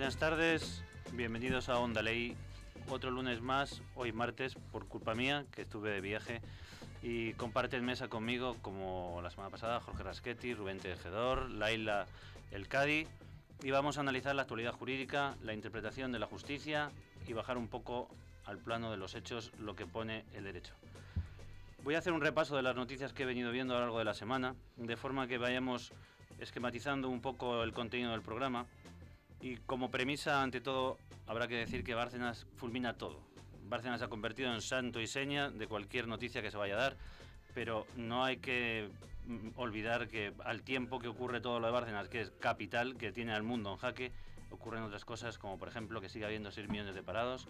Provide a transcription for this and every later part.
Buenas tardes, bienvenidos a Onda Ley. Otro lunes más, hoy martes, por culpa mía, que estuve de viaje. Y comparten mesa conmigo, como la semana pasada, Jorge Raschetti, Rubén Tejedor, Laila El Cadi. Y vamos a analizar la actualidad jurídica, la interpretación de la justicia y bajar un poco al plano de los hechos lo que pone el derecho. Voy a hacer un repaso de las noticias que he venido viendo a lo largo de la semana, de forma que vayamos esquematizando un poco el contenido del programa. Y como premisa, ante todo, habrá que decir que Bárcenas fulmina todo. Bárcenas se ha convertido en santo y seña de cualquier noticia que se vaya a dar, pero no hay que olvidar que al tiempo que ocurre todo lo de Bárcenas, que es capital, que tiene al mundo en jaque, ocurren otras cosas, como por ejemplo que sigue habiendo 6 millones de parados,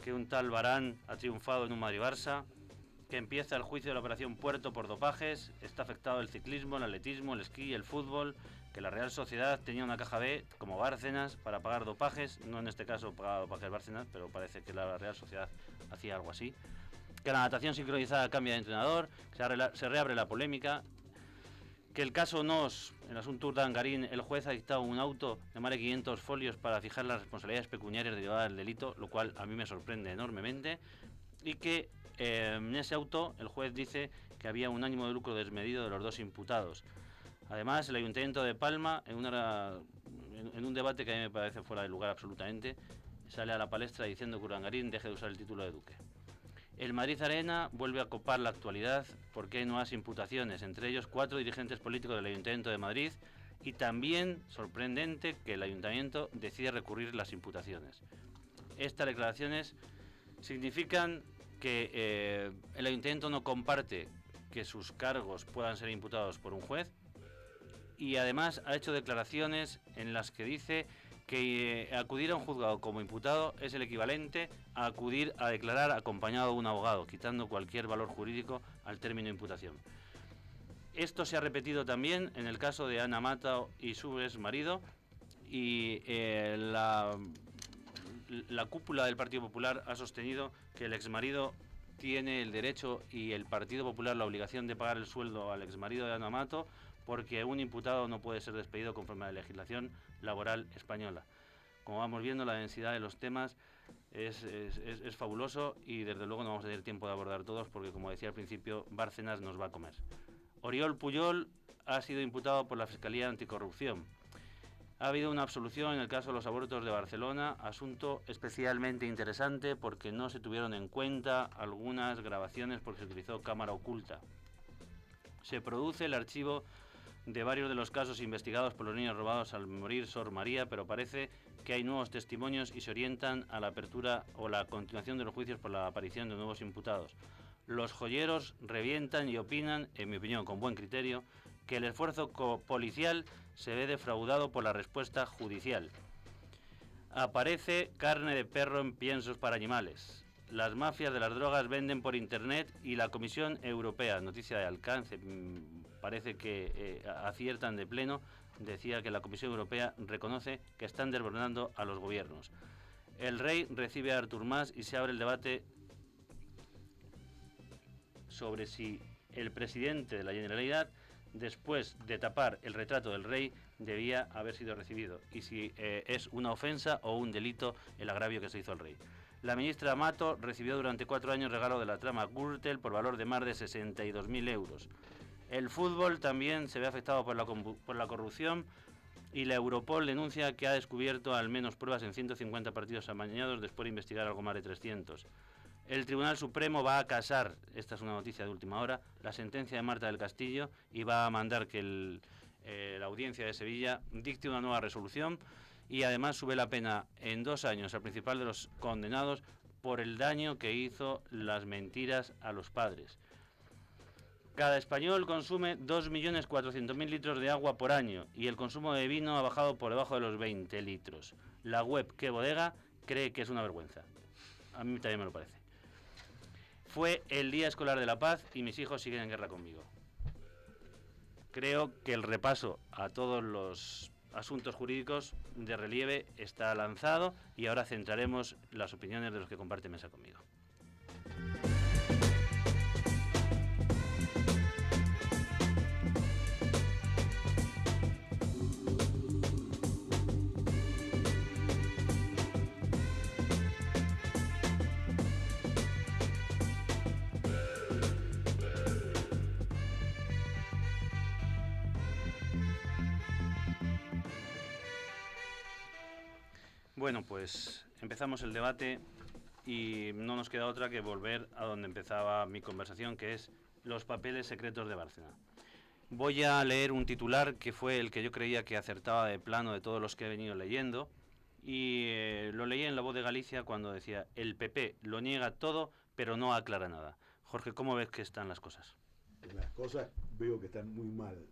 que un tal Varane ha triunfado en un Madrid-Barça, que empieza el juicio de la operación Puerto por dopajes, está afectado el ciclismo, el atletismo, el esquí, el fútbol, que la Real Sociedad tenía una caja B, como Bárcenas, para pagar dopajes, no en este caso pagaba dopajes Bárcenas, pero parece que la Real Sociedad hacía algo así, que la natación sincronizada cambia de entrenador, que se reabre la polémica, que el caso Nos, el asunto Urdangarín, el juez ha dictado un auto de más de 500 folios para fijar las responsabilidades pecuniarias derivadas del delito, lo cual a mí me sorprende enormemente, y que en ese auto el juez dice que había un ánimo de lucro desmedido de los dos imputados. Además, el Ayuntamiento de Palma, en un debate que a mí me parece fuera de lugar absolutamente, sale a la palestra diciendo que Urdangarín deje de usar el título de duque. El Madrid Arena vuelve a copar la actualidad porque hay nuevas imputaciones, entre ellos 4 dirigentes políticos del Ayuntamiento de Madrid, y también, sorprendente, que el Ayuntamiento decide recurrir las imputaciones. Estas declaraciones significan que el Ayuntamiento no comparte que sus cargos puedan ser imputados por un juez, y además ha hecho declaraciones en las que dice que acudir a un juzgado como imputado es el equivalente a acudir a declarar acompañado de un abogado, quitando cualquier valor jurídico al término imputación. Esto se ha repetido también en el caso de Ana Mato y su exmarido, y la cúpula del Partido Popular ha sostenido que el exmarido tiene el derecho y el Partido Popular la obligación de pagar el sueldo al exmarido de Ana Mato, porque un imputado no puede ser despedido conforme a la legislación laboral española. Como vamos viendo, la densidad de los temas es fabuloso, y desde luego no vamos a tener tiempo de abordar todos porque, como decía al principio, Bárcenas nos va a comer. Oriol Pujol ha sido imputado por la Fiscalía Anticorrupción. Ha habido una absolución en el caso de los abortos de Barcelona, asunto especialmente interesante porque no se tuvieron en cuenta algunas grabaciones porque se utilizó cámara oculta. Se produce el archivo de varios de los casos investigados por los niños robados al morir Sor María, pero parece que hay nuevos testimonios y se orientan a la apertura o la continuación de los juicios por la aparición de nuevos imputados. Los joyeros revientan y opinan, en mi opinión con buen criterio, que el esfuerzo policial se ve defraudado por la respuesta judicial. Aparece carne de perro en piensos para animales. Las mafias de las drogas venden por internet y la Comisión Europea, noticia de alcance, parece que aciertan de pleno, decía que la Comisión Europea reconoce que están desbordando a los gobiernos. El rey recibe a Artur Mas y se abre el debate sobre si el presidente de la Generalitat, después de tapar el retrato del rey, debía haber sido recibido, y si es una ofensa o un delito el agravio que se hizo al rey. La ministra Mato recibió durante 4 años regalo de la trama Gürtel por valor de más de 62.000 euros. El fútbol también se ve afectado por la corrupción, y la Europol denuncia que ha descubierto al menos pruebas en 150 partidos amañados después de investigar algo más de 300. El Tribunal Supremo va a casar, esta es una noticia de última hora, la sentencia de Marta del Castillo, y va a mandar que la audiencia de Sevilla dicte una nueva resolución, y además sube la pena en 2 años al principal de los condenados por el daño que hizo las mentiras a los padres. Cada español consume 2.400.000 litros de agua por año, y el consumo de vino ha bajado por debajo de los 20 litros. La web Qué Bodega cree que es una vergüenza. A mí también me lo parece. Fue el Día Escolar de la Paz y mis hijos siguen en guerra conmigo. Creo que el repaso a todos los asuntos jurídicos de relieve está lanzado, y ahora centraremos las opiniones de los que comparten mesa conmigo. Bueno, pues empezamos el debate y no nos queda otra que volver a donde empezaba mi conversación, que es los papeles secretos de Bárcena. Voy a leer un titular que fue el que yo creía que acertaba de plano de todos los que he venido leyendo, y lo leí en La Voz de Galicia cuando decía: el PP lo niega todo, pero no aclara nada. Jorge, ¿cómo ves que están las cosas? Las cosas veo que están muy mal,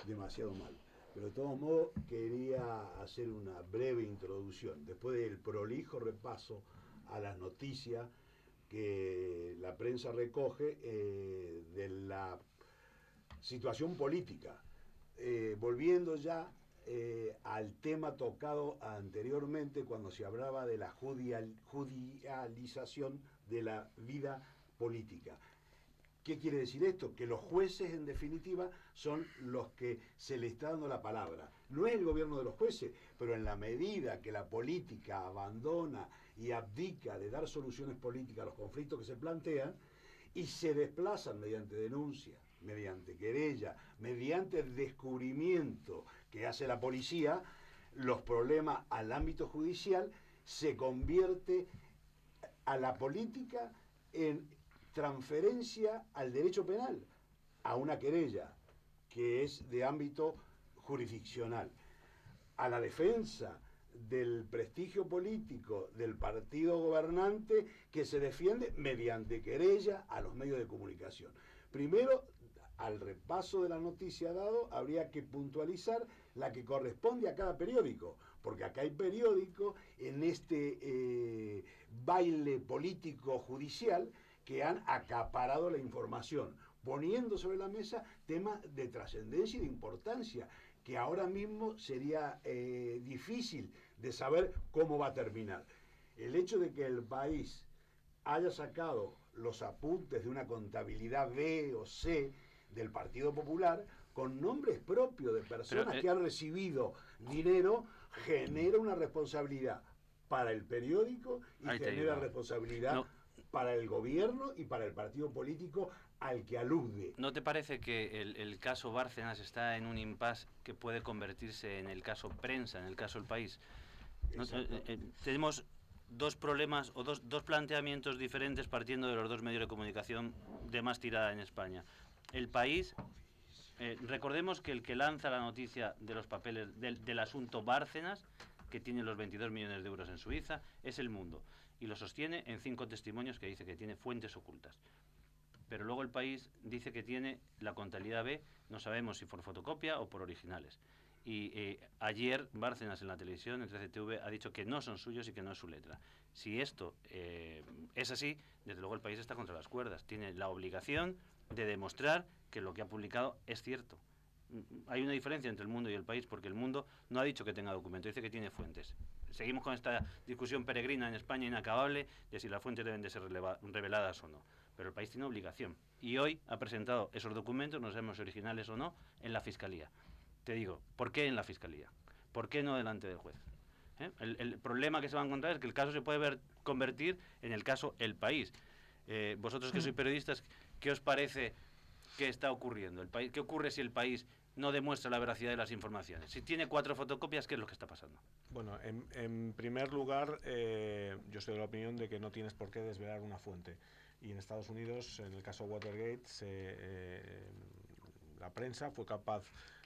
demasiado mal. Pero de todos modos quería hacer una breve introducción, después del prolijo repaso a las noticias que la prensa recoge de la situación política. Volviendo ya al tema tocado anteriormente cuando se hablaba de la judicialización de la vida política. ¿Qué quiere decir esto? Que los jueces, en definitiva, son los que se le está dando la palabra. No es el gobierno de los jueces, pero en la medida que la política abandona y abdica de dar soluciones políticas a los conflictos que se plantean y se desplazan mediante denuncia, mediante querella, mediante el descubrimiento que hace la policía, los problemas al ámbito judicial, se convierte a la política en transferencia al derecho penal, a una querella que es de ámbito jurisdiccional, a la defensa del prestigio político del partido gobernante que se defiende mediante querella a los medios de comunicación. Primero, al repaso de la noticia dado, habría que puntualizar la que corresponde a cada periódico, porque acá hay periódicos en este baile político judicial que han acaparado la información, poniendo sobre la mesa temas de trascendencia y de importancia, que ahora mismo sería difícil de saber cómo va a terminar. El hecho de que el país haya sacado los apuntes de una contabilidad B o C del Partido Popular, con nombres propios de personas que han recibido dinero, genera una responsabilidad para el periódico y genera responsabilidad para el gobierno y para el partido político al que alude. ¿No te parece que el caso Bárcenas está en un impasse que puede convertirse en el caso prensa, en el caso El País? Tenemos dos problemas o dos planteamientos diferentes partiendo de los dos medios de comunicación de más tirada en España. El País, recordemos que el que lanza la noticia de los papeles del asunto Bárcenas, que tiene los 22 millones de euros en Suiza, es El Mundo, y lo sostiene en 5 testimonios que dice que tiene fuentes ocultas. Pero luego El País dice que tiene la contabilidad B, no sabemos si por fotocopia o por originales. Y ayer Bárcenas en la televisión, en 13TV, ha dicho que no son suyos y que no es su letra. Si esto es así, desde luego El País está contra las cuerdas. Tiene la obligación de demostrar que lo que ha publicado es cierto. Hay una diferencia entre El Mundo y El País, porque El Mundo no ha dicho que tenga documento, dice que tiene fuentes. Seguimos con esta discusión peregrina en España inacabable de si las fuentes deben de ser reveladas o no. Pero El País tiene obligación. Y hoy ha presentado esos documentos, no sabemos si originales o no, en la Fiscalía. Te digo, ¿por qué en la Fiscalía? ¿Por qué no delante del juez? El problema que se va a encontrar es que el caso se puede convertir en el caso El País. Vosotros que sois periodistas, ¿qué os parece que está ocurriendo? ¿Qué ocurre si El País no demuestra la veracidad de las informaciones? Si tiene 4 fotocopias, ¿qué es lo que está pasando? Bueno, en primer lugar, yo soy de la opinión de que no tienes por qué desvelar una fuente. Y en Estados Unidos, en el caso Watergate, la prensa fue capaz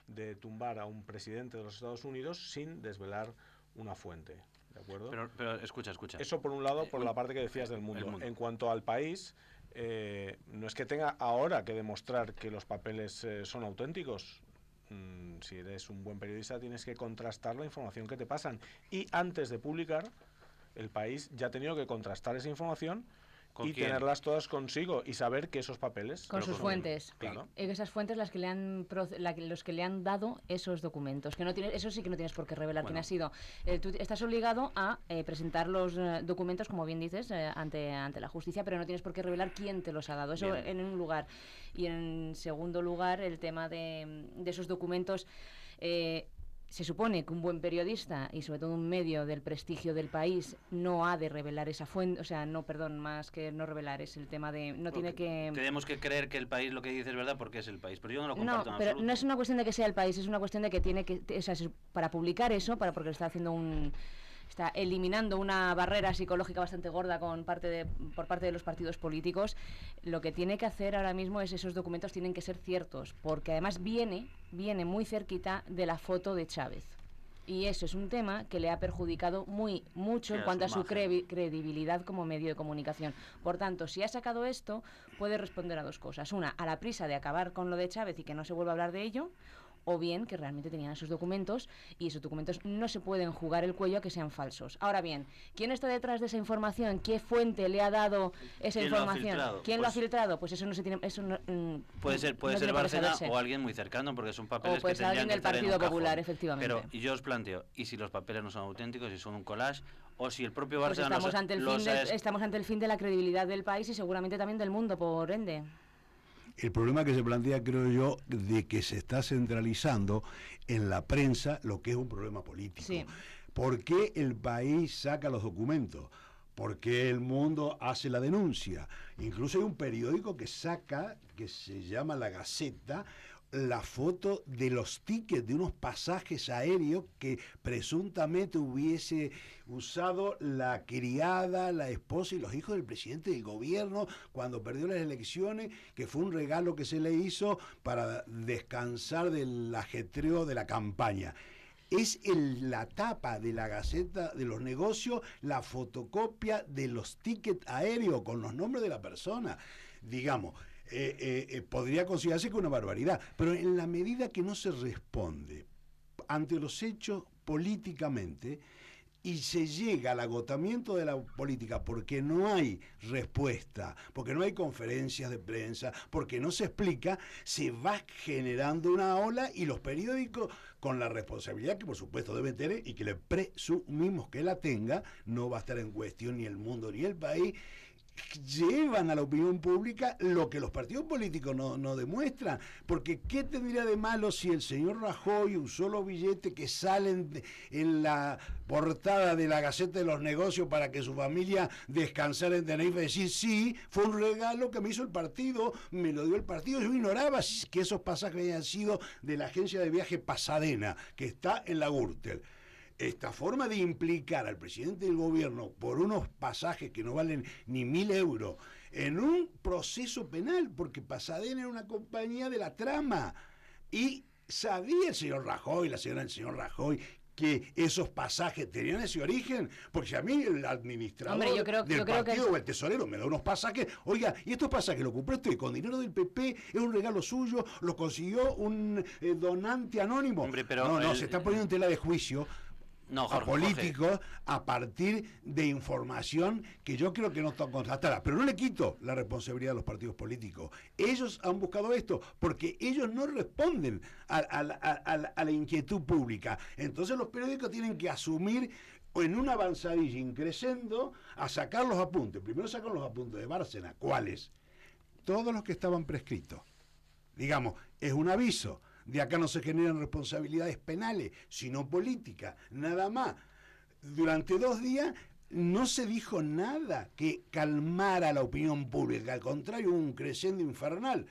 de tumbar a un presidente de los Estados Unidos sin desvelar una fuente. ¿De acuerdo? Pero escucha. Eso por un lado, por la parte que decías del mundo. En cuanto al País, no es que tenga ahora que demostrar que los papeles son auténticos. Si eres un buen periodista, tienes que contrastar la información que te pasan. Y antes de publicar, El País ya ha tenido que contrastar esa información y tenerlas todas consigo y saber que esos papeles... Con sus fuentes. Claro. Esas fuentes los que le han dado esos documentos. Que no tienes, eso sí que no tienes por qué revelar quién ha sido. Tú estás obligado a presentar los documentos, como bien dices, ante la justicia, pero no tienes por qué revelar quién te los ha dado. Eso en un lugar. Y en segundo lugar, el tema de esos documentos... se supone que un buen periodista y sobre todo un medio del prestigio del país no ha de revelar esa fuente, más que no revelar, es el tema de tiene que... Tenemos que creer que El País lo que dice es verdad porque es El País, pero yo no lo comparto en pero absoluto. No es una cuestión de que sea El País, es una cuestión de que tiene que, para publicar eso, porque está haciendo está eliminando una barrera psicológica bastante gorda por parte de los partidos políticos. Lo que tiene que hacer ahora mismo es esos documentos tienen que ser ciertos, porque además viene muy cerquita de la foto de Chávez. Y eso es un tema que le ha perjudicado mucho en cuanto a su credibilidad como medio de comunicación. Por tanto, si ha sacado esto, puede responder a dos cosas. Una, a la prisa de acabar con lo de Chávez y que no se vuelva a hablar de ello, o bien que realmente tenían esos documentos y esos documentos no se pueden jugar el cuello a que sean falsos. Ahora bien, ¿quién está detrás de esa información? ¿Qué fuente le ha dado esa información? ¿Quién lo ha filtrado? Pues eso no se tiene... puede ser Bárcena o alguien muy cercano, porque son papeles o pues que tendrían alguien del Partido Popular, efectivamente. Pero y yo os planteo, ¿y si los papeles no son auténticos, si son un collage? O si el propio Bárcena... Pues estamos ante el fin de la credibilidad del país y seguramente también del mundo, por ende. El problema que se plantea, creo yo, de que se está centralizando en la prensa lo que es un problema político. Sí. ¿Por qué el país saca los documentos? ¿Por qué el mundo hace la denuncia? Incluso hay un periódico que saca, que se llama La Gaceta, la foto de los tickets de unos pasajes aéreos que presuntamente hubiese usado la criada, la esposa y los hijos del presidente del gobierno cuando perdió las elecciones, que fue un regalo que se le hizo para descansar del ajetreo de la campaña. Es la tapa de La Gaceta de los Negocios, la fotocopia de los tickets aéreos con los nombres de la persona. Digamos, podría considerarse que una barbaridad, pero en la medida que no se responde ante los hechos políticamente y se llega al agotamiento de la política porque no hay respuesta, porque no hay conferencias de prensa, porque no se explica, se va generando una ola y los periódicos, con la responsabilidad que por supuesto deben tener y que le presumimos que la tenga, no va a estar en cuestión ni el mundo ni el país, llevan a la opinión pública lo que los partidos políticos no demuestran, porque ¿qué tendría de malo si el señor Rajoy usó los billetes que salen en la portada de La Gaceta de los Negocios para que su familia descansara en Tenerife y decir, sí, fue un regalo que me hizo el partido, me lo dio el partido? Yo ignoraba que esos pasajes habían sido de la agencia de viaje Pasadena, que está en la Gürtel. Esta forma de implicar al presidente del gobierno por unos pasajes que no valen ni 1.000 euros en un proceso penal, porque Pasadena era una compañía de la trama, y sabía el señor Rajoy, la señora del señor Rajoy, que esos pasajes tenían ese origen, porque si a mí el administrador del partido o el tesorero me da unos pasajes, oiga, y estos pasajes los compré usted con dinero del PP, es un regalo suyo, lo consiguió un donante anónimo. Hombre, pero se está poniendo en tela de juicio a políticos a partir de información que yo creo que no está contrastada. Pero no le quito la responsabilidad a los partidos políticos. Ellos han buscado esto porque ellos no responden a la inquietud pública. Entonces los periódicos tienen que asumir en una avanzadilla increciendo a sacar los apuntes. Primero sacan los apuntes de Bárcena. ¿Cuáles? Todos los que estaban prescritos. Digamos, es un aviso. De acá no se generan responsabilidades penales, sino políticas, nada más. Durante 2 días no se dijo nada que calmara la opinión pública, al contrario, un crescendo infernal.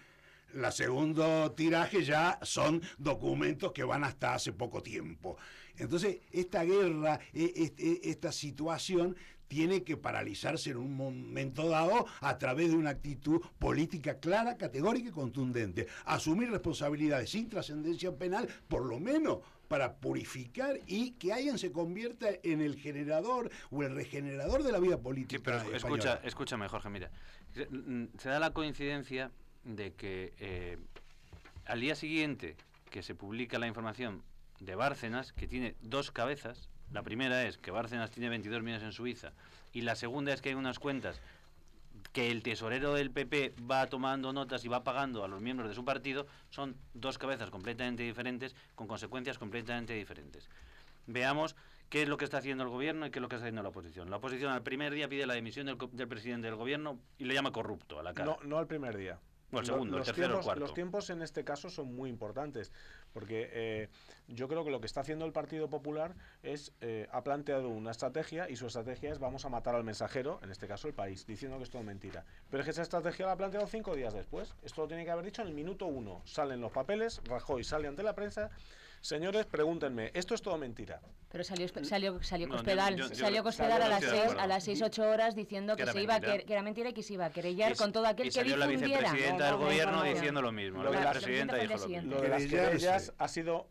La segundo tiraje ya son documentos que van hasta hace poco tiempo. Entonces, esta guerra, esta situación tiene que paralizarse en un momento dado a través de una actitud política clara, categórica y contundente. Asumir responsabilidades sin trascendencia penal, por lo menos para purificar y que alguien se convierta en el generador o el regenerador de la vida política. Sí, pero escúchame, Jorge, mira. Se da la coincidencia de que al día siguiente que se publica la información de Bárcenas, que tiene 2 cabezas. La primera es que Bárcenas tiene 22 millones en Suiza, y la segunda es que hay unas cuentas que el tesorero del PP va tomando notas y va pagando a los miembros de su partido. Son 2 cabezas completamente diferentes, con consecuencias completamente diferentes. Veamos qué es lo que está haciendo el gobierno y qué es lo que está haciendo la oposición. La oposición al primer día pide la dimisión del presidente del gobierno y le llama corrupto a la cara. No al primer día. Bueno, el segundo, el tercero, el cuarto. Los tiempos en este caso son muy importantes, porque yo creo que lo que está haciendo el Partido Popular es, ha planteado una estrategia, y su estrategia es: vamos a matar al mensajero, en este caso el país, diciendo que esto es mentira. Pero es que esa estrategia la ha planteado 5 días después. Esto lo tiene que haber dicho en el minuto 1. Salen los papeles, Rajoy sale ante la prensa señores, pregúntenme, esto es todo mentira. Pero salió Cospedal, yo salió Cospedal a las 6-8 horas diciendo que era mentira y que se iba a querellar con todo aquel que difundiera. Y salió la vicepresidenta del gobierno diciendo lo mismo. Lo de La vicepresidenta dijo lo mismo. Lo de las querellas ha sido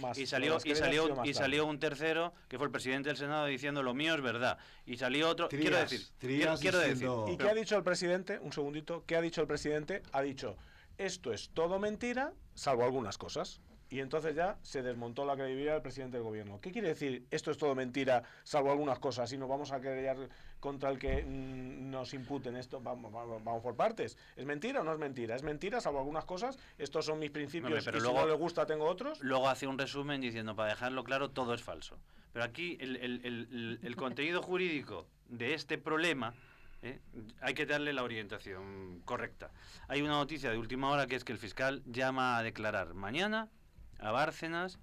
más. Y salió un tercero, que fue el presidente del Senado, diciendo lo mío es verdad. Y salió otro. Quiero decir. ¿Y qué ha dicho el presidente? Un segundito. ¿Qué ha dicho el presidente? Ha dicho, esto es todo mentira, salvo algunas cosas. Y entonces ya se desmontó la credibilidad del presidente del gobierno. ¿Qué quiere decir? Esto es todo mentira, salvo algunas cosas, y nos vamos a querellar contra el que nos imputen esto. Vamos por partes. ¿Es mentira o no es mentira? Es mentira, salvo algunas cosas. Estos son mis principios, pero luego, si no le gusta tengo otros. Luego hace un resumen diciendo, para dejarlo claro, todo es falso. Pero aquí el contenido jurídico de este problema... hay que darle la orientación correcta. Hay una noticia de última hora que es que el fiscal llama a declarar mañana a Bárcenas,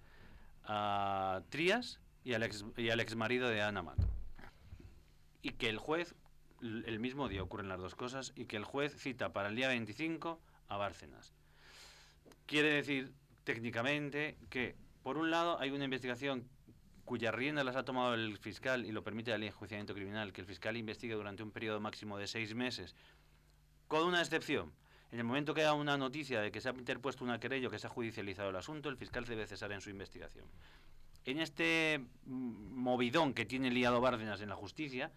a Trías y al exmarido de Ana Mato. Y que el juez, el mismo día ocurren las dos cosas, y que el juez cita para el día 25 a Bárcenas. Quiere decir, técnicamente, que por un lado hay una investigación cuyas riendas las ha tomado el fiscal y lo permite la ley de enjuiciamiento criminal, que el fiscal investigue durante un periodo máximo de 6 meses, con una excepción. En el momento que haya una noticia de que se ha interpuesto una querella o que se ha judicializado el asunto, el fiscal debe cesar en su investigación. En este movidón que tiene liado Bárcenas en la justicia,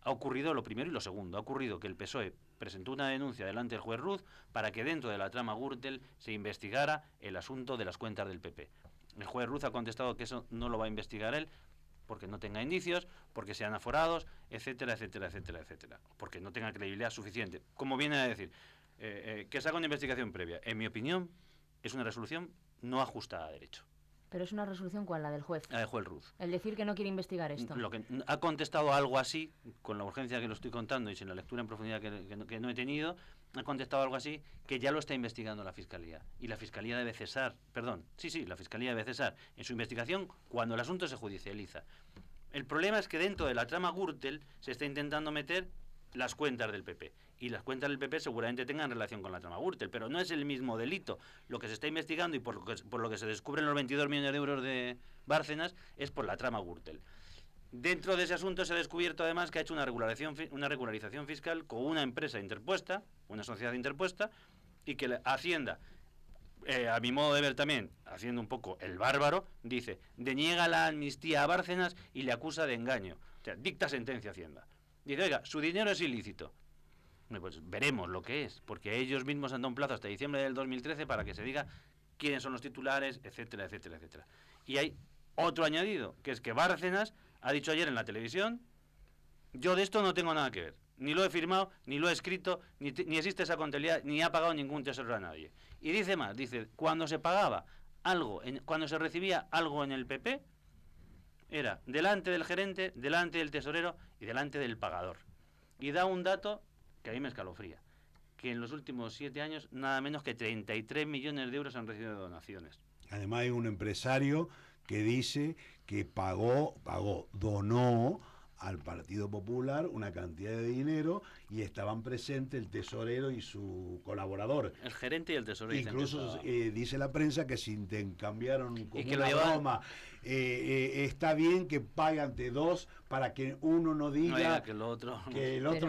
ha ocurrido lo primero y lo segundo. Ha ocurrido que el PSOE presentó una denuncia delante del juez Ruz para que dentro de la trama Gürtel se investigara el asunto de las cuentas del PP. El juez Ruz ha contestado que eso no lo va a investigar él, porque no tenga indicios, porque sean aforados, etcétera, etcétera, etcétera, etcétera. Porque no tenga credibilidad suficiente. Como viene a decir... que se haga una investigación previa. En mi opinión, es una resolución no ajustada a derecho. Pero es una resolución, ¿cuál? La del juez. La del juez Ruz. El decir que no quiere investigar esto. Lo que ha contestado algo así, con la urgencia que lo estoy contando y sin la lectura en profundidad que no he tenido, ha contestado algo así que ya lo está investigando la Fiscalía. Y la Fiscalía debe cesar, la Fiscalía debe cesar en su investigación cuando el asunto se judicializa. El problema es que dentro de la trama Gürtel se está intentando meter las cuentas del PP. Y las cuentas del PP seguramente tengan relación con la trama Gürtel, pero no es el mismo delito. Lo que se está investigando y por lo que se descubren los 22 millones de euros de Bárcenas es por la trama Gürtel. Dentro de ese asunto se ha descubierto además que ha hecho una regularización fiscal con una empresa interpuesta, una sociedad interpuesta, y que la Hacienda, a mi modo de ver también, haciendo un poco el bárbaro, dice, deniega la amnistía a Bárcenas y le acusa de engaño. O sea, dicta sentencia Hacienda. Dice, oiga, su dinero es ilícito. Pues veremos lo que es, porque ellos mismos han dado un plazo hasta diciembre del 2013 para que se diga quiénes son los titulares, etcétera, etcétera, etcétera. Y hay otro añadido, que es que Bárcenas ha dicho ayer en la televisión, yo de esto no tengo nada que ver, ni lo he firmado, ni lo he escrito, ni existe esa contabilidad, ni ha pagado ningún tesoro a nadie. Y dice más, dice, cuando se pagaba algo, cuando se recibía algo en el PP, era delante del gerente, delante del tesorero y delante del pagador. Y da un dato que a mí me escalofría, que en los últimos 7 años nada menos que 33 millones de euros han recibido de donaciones. Además hay un empresario que dice que donó al Partido Popular una cantidad de dinero y estaban presentes el tesorero y su colaborador. El gerente y el tesorero. Incluso dice la prensa que se intercambiaron como una broma. Está bien que pague ante dos para que uno no diga que el otro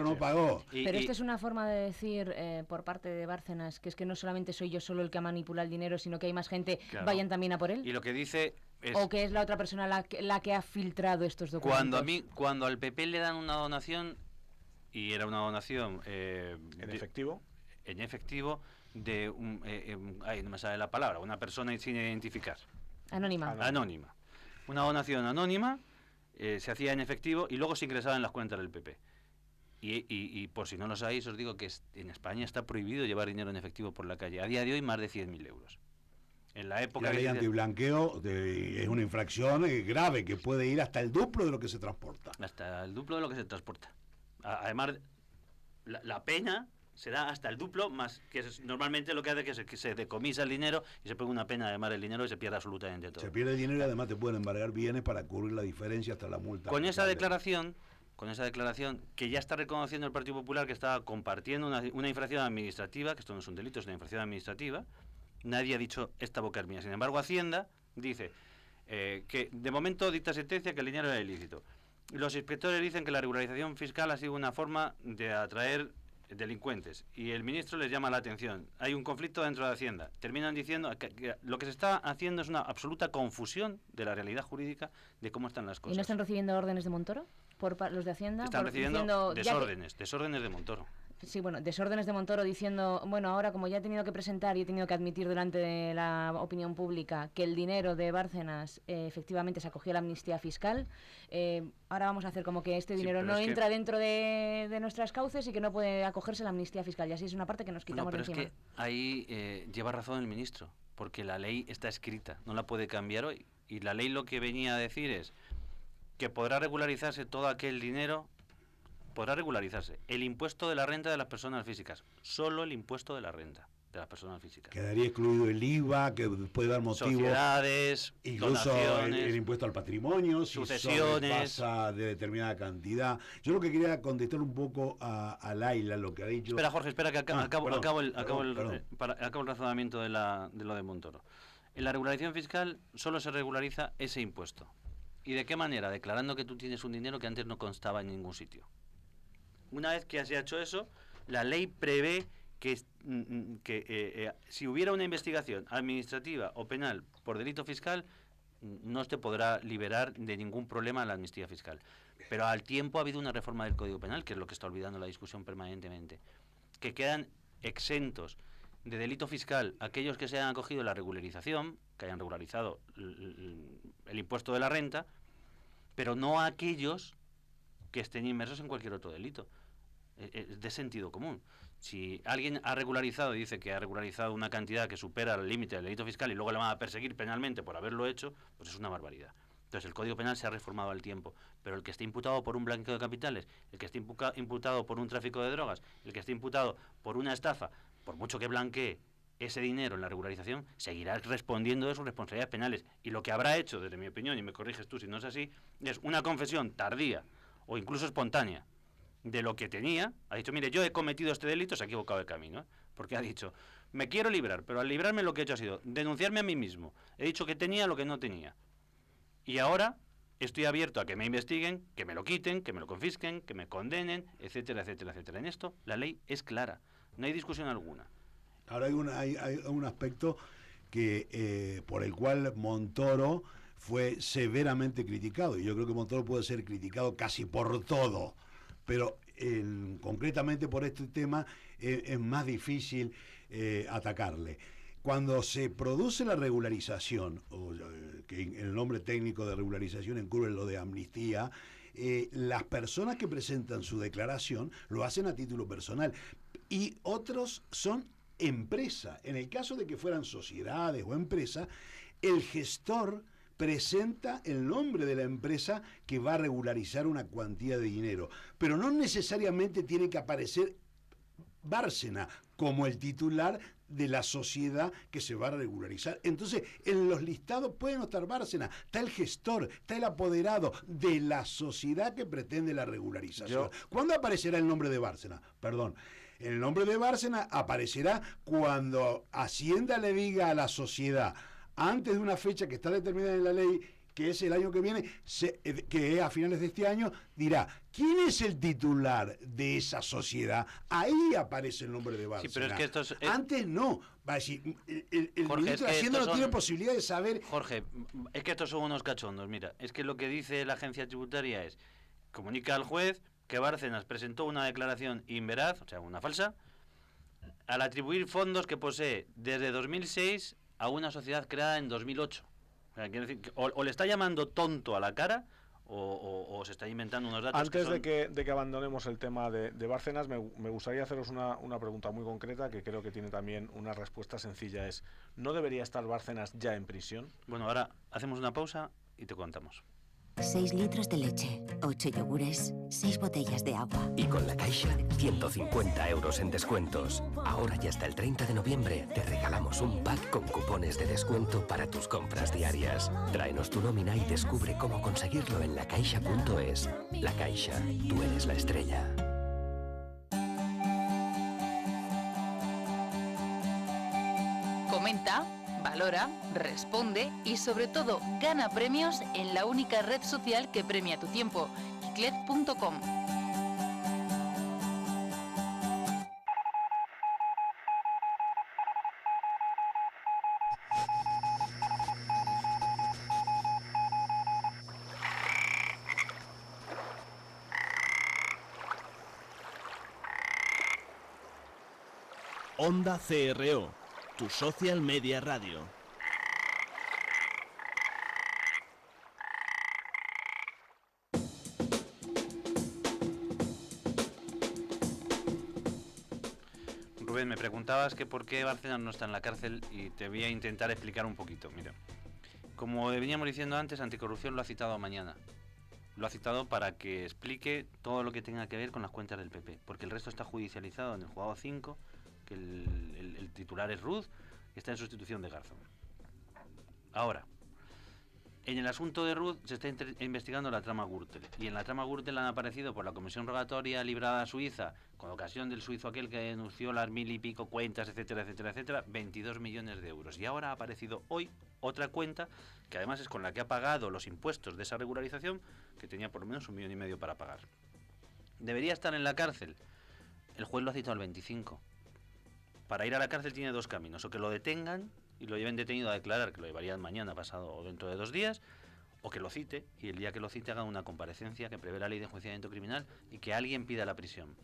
no pagó. Pero esto es una forma de decir por parte de Bárcenas que es que no solamente soy yo solo el que ha manipulado el dinero, sino que hay más gente, claro, vayan también a por él. Y lo que dice es, o que es la otra persona la que ha filtrado estos documentos. Cuando al PP le dan una donación, y era una donación en efectivo de no me sale la palabra, una persona sin identificar. Anónima. Una donación anónima, se hacía en efectivo y luego se ingresaba en las cuentas del PP. Y por si no lo sabéis, os digo que en España está prohibido llevar dinero en efectivo por la calle. A día de hoy, más de 100.000 euros. En la época la ley antiblanqueo es una infracción grave que puede ir hasta el duplo de lo que se transporta. Hasta el duplo de lo que se transporta. Además, la pena será hasta el duplo, más que normalmente lo que hace es que se decomisa el dinero y se pone una pena además del dinero y se pierde absolutamente todo. Se pierde el dinero y además te pueden embargar bienes para cubrir la diferencia hasta la multa. Con esa declaración que ya está reconociendo el Partido Popular que estaba compartiendo una infracción administrativa, que esto no es un delito, es una infracción administrativa. Nadie ha dicho esta boca es mía. Sin embargo, Hacienda dice que de momento dicta sentencia que el dinero era ilícito. Los inspectores dicen que la regularización fiscal ha sido una forma de atraer delincuentes y el ministro les llama la atención. Hay un conflicto dentro de Hacienda. Terminan diciendo que lo que se está haciendo es una absoluta confusión de la realidad jurídica de cómo están las cosas. ¿Y no están recibiendo órdenes de Montoro por los de Hacienda? Están recibiendo desórdenes de Montoro. Sí, bueno, desórdenes de Montoro diciendo, bueno, ahora como ya he tenido que presentar y he tenido que admitir delante de la opinión pública que el dinero de Bárcenas efectivamente se acogió a la amnistía fiscal, ahora vamos a hacer como que este dinero no entra dentro de nuestras cauces y que no puede acogerse a la amnistía fiscal. Y así es una parte que nos quitamos de encima. Pero es que ahí lleva razón el ministro, porque la ley está escrita, no la puede cambiar hoy. Y la ley lo que venía a decir es que podrá regularizarse todo aquel dinero. Podrá regularizarse el impuesto de la renta de las personas físicas, solo el impuesto de la renta de las personas físicas. Quedaría excluido el IVA, que puede dar motivo. Sociedades, incluso donaciones, el impuesto al patrimonio, sucesiones. Si pasa de determinada cantidad. Yo lo que quería contestar un poco a Laila, lo que ha dicho. Espera, Jorge, espera que acabo el razonamiento de lo de Montoro. En la regularización fiscal solo se regulariza ese impuesto. ¿Y de qué manera? Declarando que tú tienes un dinero que antes no constaba en ningún sitio. Una vez que se ha hecho eso, la ley prevé que si hubiera una investigación administrativa o penal por delito fiscal, no te podrá liberar de ningún problema la amnistía fiscal. Pero al tiempo ha habido una reforma del Código Penal, que es lo que está olvidando la discusión permanentemente, que quedan exentos de delito fiscal aquellos que se hayan acogido a la regularización, que hayan regularizado el impuesto de la renta, pero no aquellos que estén inmersos en cualquier otro delito. Es de sentido común. Si alguien ha regularizado y dice que ha regularizado una cantidad que supera el límite del delito fiscal y luego le van a perseguir penalmente por haberlo hecho, pues es una barbaridad. Entonces el Código Penal se ha reformado al tiempo, pero el que esté imputado por un blanqueo de capitales, el que esté imputado por un tráfico de drogas, el que esté imputado por una estafa, por mucho que blanquee ese dinero en la regularización, seguirá respondiendo de sus responsabilidades penales. Y lo que habrá hecho, desde mi opinión, y me corriges tú si no es así, es una confesión tardía o incluso espontánea de lo que tenía. Ha dicho, mire, yo he cometido este delito, se ha equivocado de camino, porque ha dicho, me quiero librar, pero al librarme lo que he hecho ha sido denunciarme a mí mismo. He dicho que tenía lo que no tenía. Y ahora estoy abierto a que me investiguen, que me lo quiten, que me lo confisquen, que me condenen, etcétera, etcétera, etcétera. En esto la ley es clara, no hay discusión alguna. Ahora hay un aspecto que por el cual Montoro fue severamente criticado, y yo creo que Montoro puede ser criticado casi por todo, pero concretamente por este tema es más difícil atacarle. Cuando se produce la regularización, o que el nombre técnico de regularización encubre lo de amnistía, las personas que presentan su declaración lo hacen a título personal y otros son empresa. En el caso de que fueran sociedades o empresas, el gestor presenta el nombre de la empresa que va a regularizar una cuantía de dinero, pero no necesariamente tiene que aparecer Bárcena como el titular de la sociedad que se va a regularizar. Entonces, en los listados puede no estar Bárcena, está el gestor, está el apoderado de la sociedad que pretende la regularización. ¿Cuándo aparecerá el nombre de Bárcena? Perdón. El nombre de Bárcena aparecerá cuando Hacienda le diga a la sociedad, antes de una fecha que está determinada en la ley, que es el año que viene, que es a finales de este año, dirá, ¿quién es el titular de esa sociedad? Ahí aparece el nombre de Bárcena. Sí, pero es que antes no. Va a decir, el Jorge, ministro de Hacienda no tiene posibilidad de saber. Jorge, es que estos son unos cachondos. Mira, es que lo que dice la agencia tributaria es, comunica al juez que Bárcenas presentó una declaración inveraz, o sea, una falsa, al atribuir fondos que posee desde 2006 a una sociedad creada en 2008. O sea, quiere decir que o le está llamando tonto a la cara o se está inventando unos datos. Antes de que abandonemos el tema de Bárcenas, me gustaría haceros una pregunta muy concreta que creo que tiene también una respuesta sencilla. Es, ¿no debería estar Bárcenas ya en prisión? Bueno, ahora hacemos una pausa y te contamos. 6 litros de leche, 8 yogures, 6 botellas de agua. Y con La Caixa, 150 euros en descuentos. Ahora y hasta el 30 de noviembre te regalamos un pack con cupones de descuento para tus compras diarias. Tráenos tu nómina y descubre cómo conseguirlo en lacaixa.es. La Caixa, tú eres la estrella. Comenta Valora, responde y sobre todo gana premios en la única red social que premia tu tiempo, Kiclet.com. Onda CRO, tu social media radio. Rubén, me preguntabas que por qué Bárcenas no está en la cárcel y te voy a intentar explicar un poquito. Mira, como veníamos diciendo antes, Anticorrupción lo ha citado mañana. Lo ha citado para que explique todo lo que tenga que ver con las cuentas del PP, porque el resto está judicializado en el juzgado 5, que el titular es Ruz, que está en sustitución de Garzón. Ahora, en el asunto de Ruz se está investigando la trama Gürtel, y en la trama Gürtel han aparecido por la comisión rogatoria librada a Suiza, con ocasión del suizo aquel que denunció las 1000 y pico cuentas, etcétera, etcétera, etcétera, 22 millones de euros. Y ahora ha aparecido hoy otra cuenta, que además es con la que ha pagado los impuestos de esa regularización, que tenía por lo menos 1,5 millones para pagar. ¿Debería estar en la cárcel? El juez lo ha citado el 25. Para ir a la cárcel tiene dos caminos: o que lo detengan y lo lleven detenido a declarar, que lo llevarían mañana, pasado o dentro de 2 días, o que lo cite, y el día que lo cite hagan una comparecencia que prevé la ley de enjuiciamiento criminal y que alguien pida la prisión.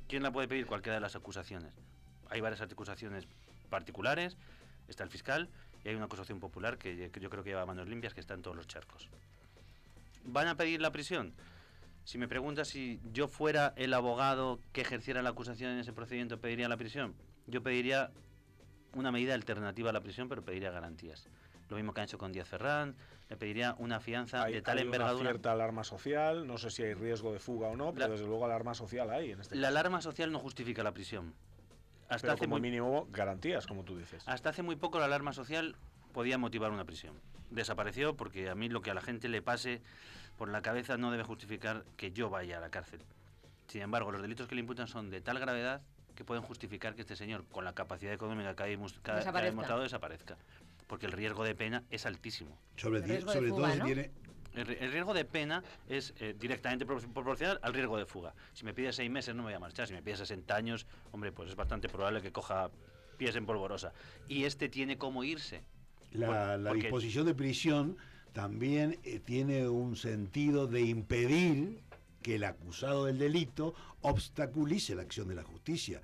¿Quién la puede pedir? Cualquiera de las acusaciones. Hay varias acusaciones particulares, está el fiscal, y hay una acusación popular que yo creo que lleva manos limpias, que está en todos los charcos. ¿Van a pedir la prisión? Si me preguntas si yo fuera el abogado que ejerciera la acusación en ese procedimiento, ¿pediría la prisión? Yo pediría una medida alternativa a la prisión, pero pediría garantías. Lo mismo que han hecho con Díaz Ferrán, le pediría una fianza de tal envergadura. Hay una cierta alarma social, no sé si hay riesgo de fuga o no, pero desde luego alarma social hay en este caso. La alarma social no justifica la prisión. Pero como mínimo garantías, como tú dices. Hasta hace muy poco la alarma social podía motivar una prisión. Desapareció porque a mí lo que a la gente le pase por la cabeza no debe justificar que yo vaya a la cárcel. Sin embargo, los delitos que le imputan son de tal gravedad que pueden justificar que este señor, con la capacidad económica que ha demostrado, desaparezca. Porque el riesgo de pena es altísimo. Sobre todo si tiene... El riesgo de pena es directamente proporcional al riesgo de fuga. Si me pide 6 meses no me voy a marchar. Si me pide 60 años, hombre, pues es bastante probable que coja pies en polvorosa. Y este tiene cómo irse. La disposición de prisión también tiene un sentido de impedir que el acusado del delito obstaculice la acción de la justicia.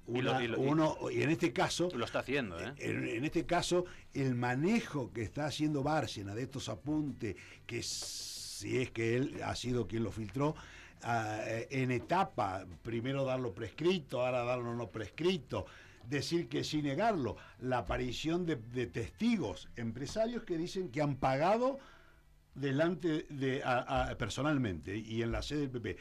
Y en este caso lo está haciendo, en este caso el manejo que está haciendo Bárcenas de estos apuntes, que si es que él ha sido quien lo filtró, en etapa, primero darlo prescrito, ahora darlo no prescrito, decir que sí negarlo, la aparición de testigos empresarios que dicen que han pagado delante de personalmente y en la sede del PP,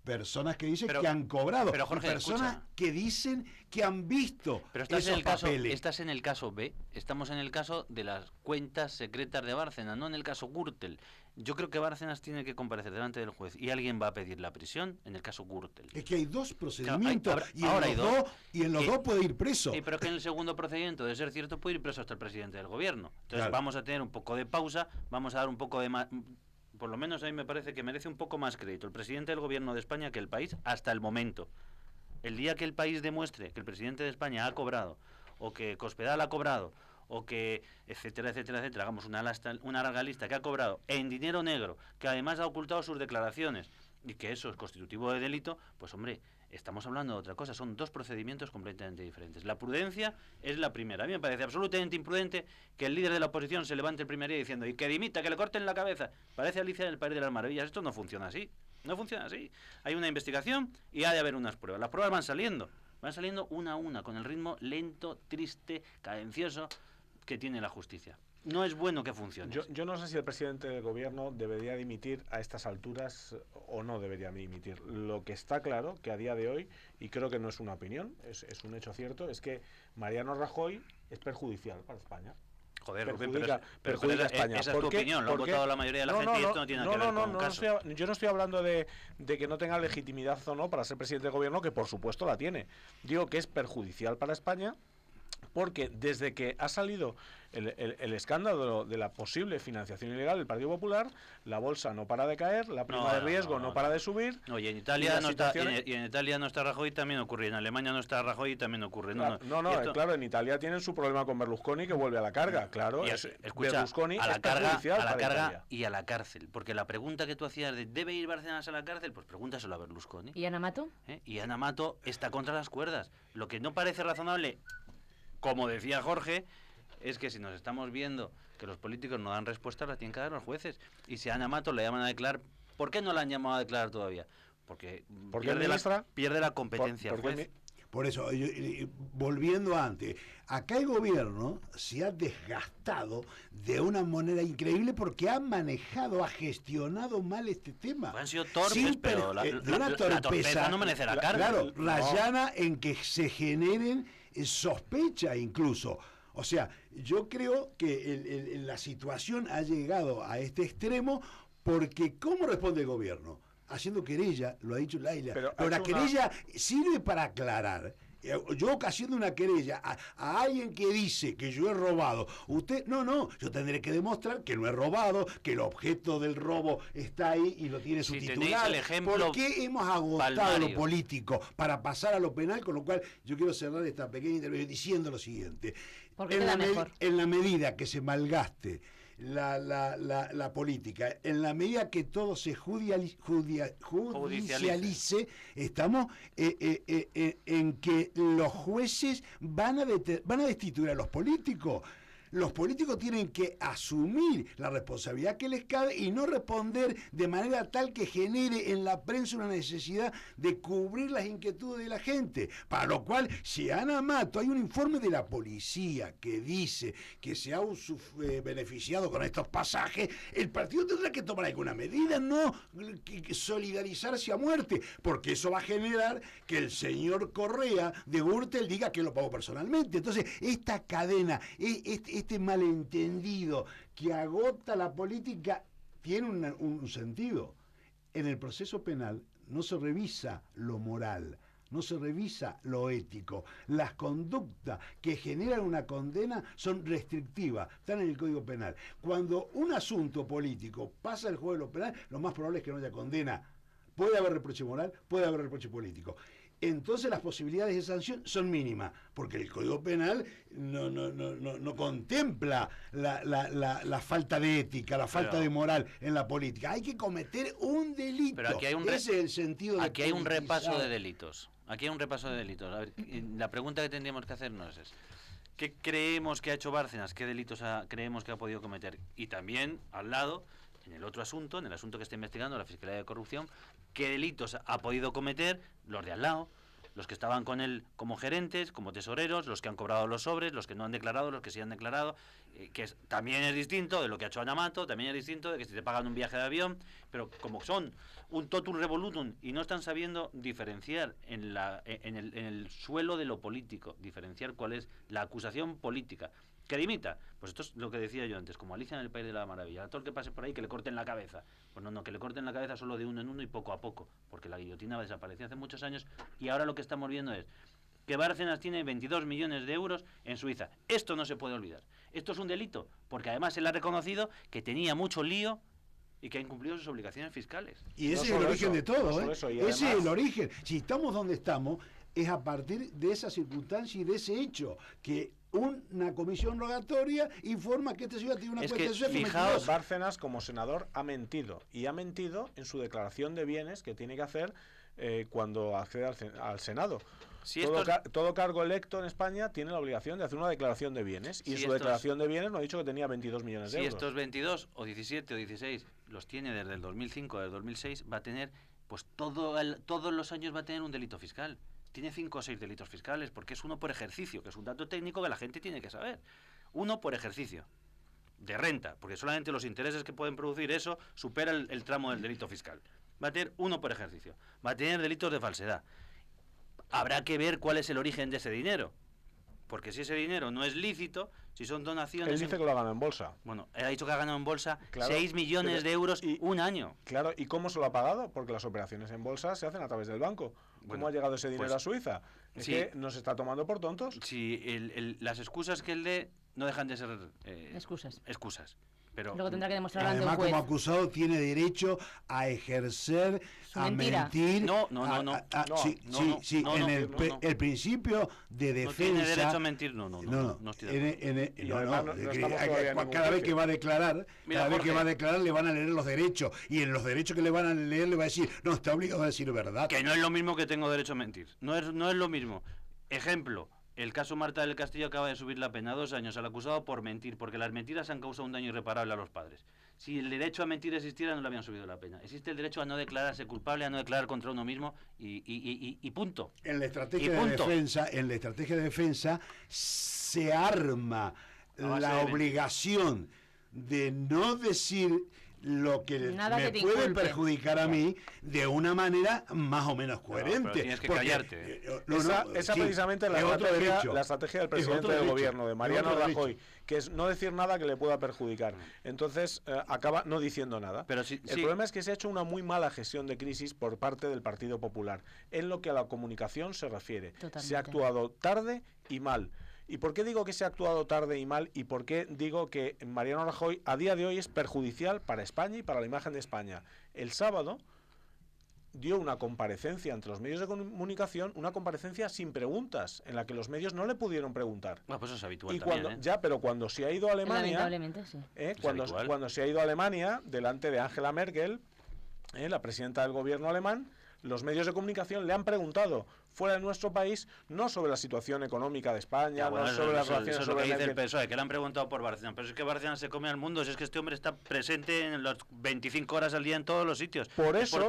personas que dicen que han cobrado, pero Jorge, personas que dicen que han visto esos papeles. Estás en el caso B, estamos en el caso de las cuentas secretas de Bárcenas, no en el caso Gürtel. Yo creo que Bárcenas tiene que comparecer delante del juez y alguien va a pedir la prisión en el caso Gürtel. Es que hay dos procedimientos, y en los dos puede ir preso. Sí, pero que en el segundo procedimiento, de ser cierto, puede ir preso hasta el presidente del gobierno. Entonces vamos a tener un poco de pausa, vamos a dar un poco de más... Por lo menos a mí me parece que merece un poco más crédito el presidente del gobierno de España que el país hasta el momento. El día que el país demuestre que el presidente de España ha cobrado, o que Cospedal ha cobrado, o que etcétera, etcétera, etcétera, hagamos una larga lista que ha cobrado en dinero negro, que además ha ocultado sus declaraciones, y que eso es constitutivo de delito, pues hombre, estamos hablando de otra cosa, son dos procedimientos completamente diferentes. La prudencia es la primera. A mí me parece absolutamente imprudente que el líder de la oposición se levante el primer día diciendo y que dimita, que le corten la cabeza. Parece Alicia en el País de las Maravillas. Esto no funciona así. No funciona así. Hay una investigación y ha de haber unas pruebas. Las pruebas van saliendo una a una, con el ritmo lento, triste, cadencioso que tiene la justicia. No es bueno que funcione. Yo no sé si el presidente del gobierno debería dimitir a estas alturas o no debería dimitir. Lo que está claro, que a día de hoy, y creo que no es una opinión, es un hecho cierto, es que Mariano Rajoy es perjudicial para España. Joder, perjudica a España. Esa es tu opinión, lo ha votado la mayoría de la gente y esto no tiene nada que ver con un caso. Yo no estoy hablando de que no tenga legitimidad o no para ser presidente del gobierno, que por supuesto la tiene. Digo que es perjudicial para España porque desde que ha salido el escándalo de la posible financiación ilegal del Partido Popular, la bolsa no para de caer, la prima de riesgo no para de subir. No, y en Italia no está, y en Italia no está Rajoy, también ocurre, y en Alemania no está Rajoy y también ocurre. Claro, en Italia tienen su problema con Berlusconi, que vuelve a la carga, claro. Escucha, Berlusconi a la carga Italia. y a la cárcel, porque la pregunta que tú hacías de ¿debe ir Bárcenas a la cárcel? Pues pregúntaselo a Berlusconi. ¿Y Ana Mato? Y Ana Mato está contra las cuerdas. Lo que no parece razonable, como decía Jorge, es que si nos estamos viendo que los políticos no dan respuesta, la tienen que dar los jueces. Y si a Ana Mato le llaman a declarar, ¿por qué no la han llamado a declarar todavía? Porque pierde la competencia el juez. Por eso, volviendo antes, acá el gobierno se ha desgastado de una manera increíble porque ha manejado, ha gestionado mal este tema. Pues han sido torpes, pero la torpeza no merece la carga. Claro, rayana en que se generen sospechas incluso. O sea, yo creo que la situación ha llegado a este extremo porque ¿cómo responde el gobierno? Haciendo querella, lo ha dicho Laila, pero la querella sirve para aclarar. Yo haciendo una querella a alguien que dice que yo he robado, yo tendré que demostrar que no he robado, que el objeto del robo está ahí y lo tiene su titular. ¿Por qué hemos agotado lo político para pasar a lo penal? Con lo cual yo quiero cerrar esta pequeña intervención diciendo lo siguiente. En la medida que se malgaste la política, en la medida que todo se judicialice, estamos en que los jueces van a destituir a los políticos. Los políticos tienen que asumir la responsabilidad que les cabe y no responder de manera tal que genere en la prensa una necesidad de cubrir las inquietudes de la gente. Para lo cual, si Ana Mato, hay un informe de la policía que dice que se ha beneficiado con estos pasajes, el partido tendrá que tomar alguna medida, no solidarizarse a muerte, porque eso va a generar que el señor Correa de Gürtel diga que lo pagó personalmente. Entonces, esta cadena, este malentendido que agota la política tiene un sentido. En el proceso penal no se revisa lo moral, no se revisa lo ético. Las conductas que generan una condena son restrictivas, están en el Código Penal. Cuando un asunto político pasa al juego de lo penal, lo más probable es que no haya condena. Puede haber reproche moral, puede haber reproche político. Entonces las posibilidades de sanción son mínimas, porque el Código Penal no contempla la falta de ética, la falta de moral en la política. Hay que cometer un delito. Pero aquí hay ese es el sentido de aquí hay un repaso de delitos. Aquí hay un repaso de delitos. A ver, la pregunta que tendríamos que hacernos es: ¿qué creemos que ha hecho Bárcenas? ¿Qué delitos creemos que ha podido cometer? Y también, al lado, en el otro asunto, en el asunto que está investigando la Fiscalía de Corrupción, ¿qué delitos ha podido cometer los de al lado? Los que estaban con él como gerentes, como tesoreros, los que han cobrado los sobres, los que no han declarado, los que sí han declarado, también es distinto de lo que ha hecho Ana Mato, también es distinto de que si te pagan un viaje de avión, pero como son un totum revolutum y no están sabiendo diferenciar en el suelo de lo político, diferenciar cuál es la acusación política. ¿Que dimita? Pues esto es lo que decía yo antes, como Alicia en el País de la Maravilla. A todo el que pase por ahí que le corten la cabeza. Pues no, que le corten la cabeza solo de uno en uno y poco a poco, porque la guillotina desapareció hace muchos años y ahora lo que estamos viendo es que Bárcenas tiene 22 millones de euros en Suiza. Esto no se puede olvidar. Esto es un delito, porque además él ha reconocido que tenía mucho lío y que ha incumplido sus obligaciones fiscales. Y ese es el origen de todo, ¿eh? Ese es el origen. Si estamos donde estamos, es a partir de esa circunstancia y de ese hecho, que una comisión rogatoria informa que esta ciudad tiene una cuenta de sueldo. Fijaos, Bárcenas como senador ha mentido, y ha mentido en su declaración de bienes que tiene que hacer cuando accede al Senado. Si todo cargo electo en España tiene la obligación de hacer una declaración de bienes, y su declaración de bienes no ha dicho que tenía 22 millones de euros. Si estos 22 o 17 o 16 los tiene desde el 2005 o desde el 2006, va a tener, pues todos los años va a tener un delito fiscal. Tiene 5 o 6 delitos fiscales, porque es uno por ejercicio, que es un dato técnico que la gente tiene que saber. Uno por ejercicio de renta, porque solamente los intereses que pueden producir eso supera el tramo del delito fiscal. Va a tener uno por ejercicio. Va a tener delitos de falsedad. Habrá que ver cuál es el origen de ese dinero, porque si ese dinero no es lícito, si son donaciones... Él dice que lo ha ganado en bolsa. Bueno, él ha dicho que ha ganado en bolsa 6 millones de euros un año. Claro, ¿y cómo se lo ha pagado? Porque las operaciones en bolsa se hacen a través del banco. ¿Cómo ha llegado ese dinero a Suiza? Es que nos está tomando por tontos. Sí, las excusas que él dé no dejan de ser excusas. Pero luego tendrá que demostrar ante un además, juez. como acusado, tiene derecho a ejercer, a mentir. No. Sí. El principio de defensa. No tiene derecho a mentir, no estoy de acuerdo. Cada vez que va a declarar, le van a leer los derechos. Y en los derechos que le van a leer, le va a decir, no, está obligado a decir verdad. Que no es lo mismo que tengo derecho a mentir. No es lo mismo. Ejemplo. El caso Marta del Castillo acaba de subir la pena a 2 años al acusado por mentir, porque las mentiras han causado un daño irreparable a los padres. Si el derecho a mentir existiera, no le habían subido la pena. Existe el derecho a no declararse culpable, a no declarar contra uno mismo y punto. En la estrategia de defensa se arma la obligación de no decir lo que me puede perjudicar a mí de una manera más o menos coherente. Pero tienes que callarte. Esa precisamente es la estrategia del presidente del gobierno, de Mariano Rajoy, que es no decir nada que le pueda perjudicar. Entonces acaba no diciendo nada. Pero el problema es que se ha hecho una muy mala gestión de crisis por parte del Partido Popular. En lo que a la comunicación se refiere, se ha actuado tarde y mal. ¿Y por qué digo que se ha actuado tarde y mal? ¿Y por qué digo que Mariano Rajoy a día de hoy es perjudicial para España y para la imagen de España? El sábado dio una comparecencia ante los medios de comunicación, una comparecencia sin preguntas, en la que los medios no le pudieron preguntar. Bueno, pues eso es habitual y también, pero cuando se ha ido a Alemania, lamentablemente, sí. Cuando se ha ido a Alemania, delante de Angela Merkel, la presidenta del gobierno alemán, los medios de comunicación le han preguntado fuera de nuestro país, no sobre la situación económica de España, no sobre las relaciones sobre el PSOE, que le han preguntado por Barcelona, pero es que Barcelona se come al mundo, es que este hombre está presente en las 25 horas al día en todos los sitios. Por eso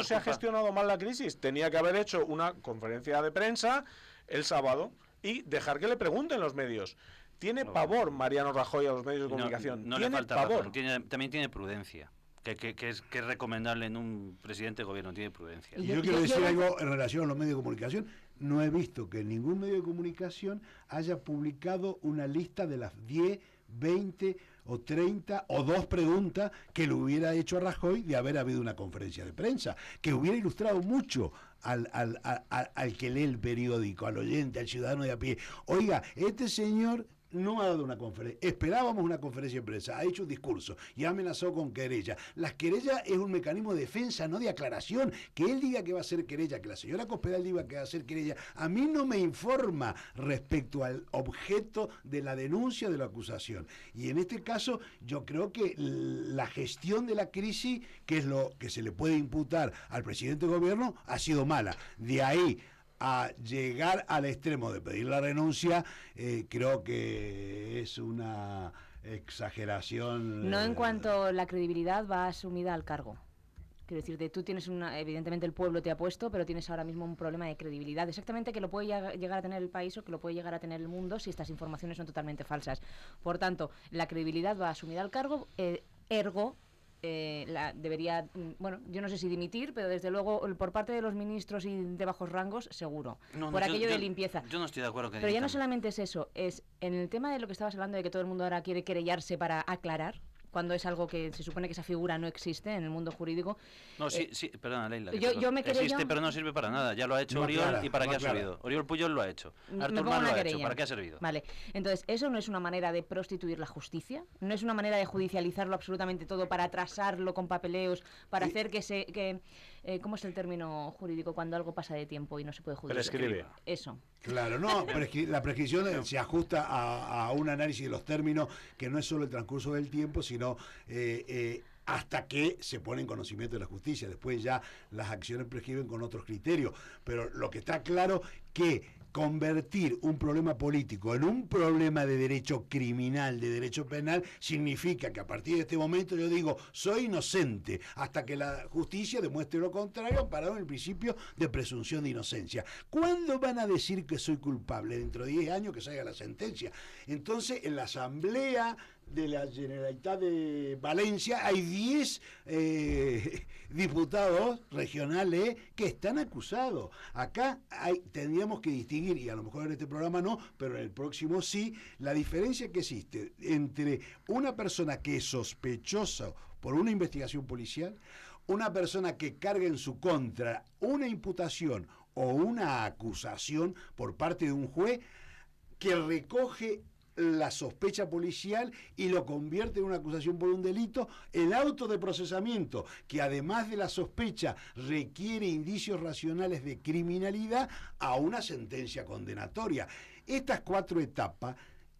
se ha gestionado mal la crisis. Tenía que haber hecho una conferencia de prensa el sábado y dejar que le pregunten los medios. Tiene pavor Mariano Rajoy a los medios de comunicación. No le falta pavor. También tiene prudencia. Que es recomendable en un presidente de gobierno, tiene prudencia. Y yo quiero decir algo en relación a los medios de comunicación. No he visto que ningún medio de comunicación haya publicado una lista de las 10, 20 o 30 o 2 preguntas que le hubiera hecho a Rajoy de haber habido una conferencia de prensa, que hubiera ilustrado mucho al que lee el periódico, al oyente, al ciudadano de a pie. Oiga, este señor no ha dado una conferencia, esperábamos una conferencia de prensa, ha hecho un discurso y ha amenazado con querella. Las querellas es un mecanismo de defensa, no de aclaración. Que él diga que va a ser querella, que la señora Cospedal diga que va a ser querella, a mí no me informa respecto al objeto de la denuncia, de la acusación. Y en este caso yo creo que la gestión de la crisis, que es lo que se le puede imputar al presidente del gobierno, ha sido mala. De ahí a llegar al extremo de pedir la renuncia, creo que es una exageración. No en cuanto a la credibilidad va asumida al cargo. Quiero decirte, tú tienes evidentemente el pueblo te ha puesto, pero tienes ahora mismo un problema de credibilidad. Exactamente que lo puede llegar a tener el país o que lo puede llegar a tener el mundo si estas informaciones son totalmente falsas. Por tanto, la credibilidad va asumida al cargo, ergo debería, bueno, yo no sé si dimitir, pero desde luego por parte de los ministros y de bajos rangos, seguro, por aquello de limpieza. Yo no estoy de acuerdo que pero ya no solamente es eso, es en el tema de lo que estabas hablando de que todo el mundo ahora quiere querellarse para aclarar, cuando es algo que se supone que esa figura no existe en el mundo jurídico. No, sí, perdona, Leila. Yo me querello, existe, pero no sirve para nada. Ya lo ha hecho Oriol, ¿y para qué ha servido? Oriol Pujol lo ha hecho. Artur Mas lo ha hecho. ¿Para qué ha servido? Vale, entonces, eso no es una manera de prostituir la justicia, no es una manera de judicializarlo absolutamente todo para atrasarlo con papeleos, para hacer que ¿cómo es el término jurídico cuando algo pasa de tiempo y no se puede judicializar? Prescribe. Eso. Claro, no, la prescripción se ajusta a un análisis de los términos que no es solo el transcurso del tiempo, sino hasta que se pone en conocimiento de la justicia. Después ya las acciones prescriben con otros criterios. Pero lo que está claro que convertir un problema político en un problema de derecho criminal, de derecho penal, significa que a partir de este momento yo digo, soy inocente, hasta que la justicia demuestre lo contrario, amparado en el principio de presunción de inocencia. ¿Cuándo van a decir que soy culpable? Dentro de 10 años que salga la sentencia. Entonces, en la Asamblea de la Generalitat de Valencia hay 10 diputados regionales que están acusados. Acá tendríamos que distinguir, y a lo mejor en este programa no, pero en el próximo sí, la diferencia que existe entre una persona que es sospechosa por una investigación policial, una persona que carga en su contra una imputación o una acusación por parte de un juez que recoge la sospecha policial y lo convierte en una acusación por un delito, el auto de procesamiento, que además de la sospecha requiere indicios racionales de criminalidad, a una sentencia condenatoria. Estas 4 etapas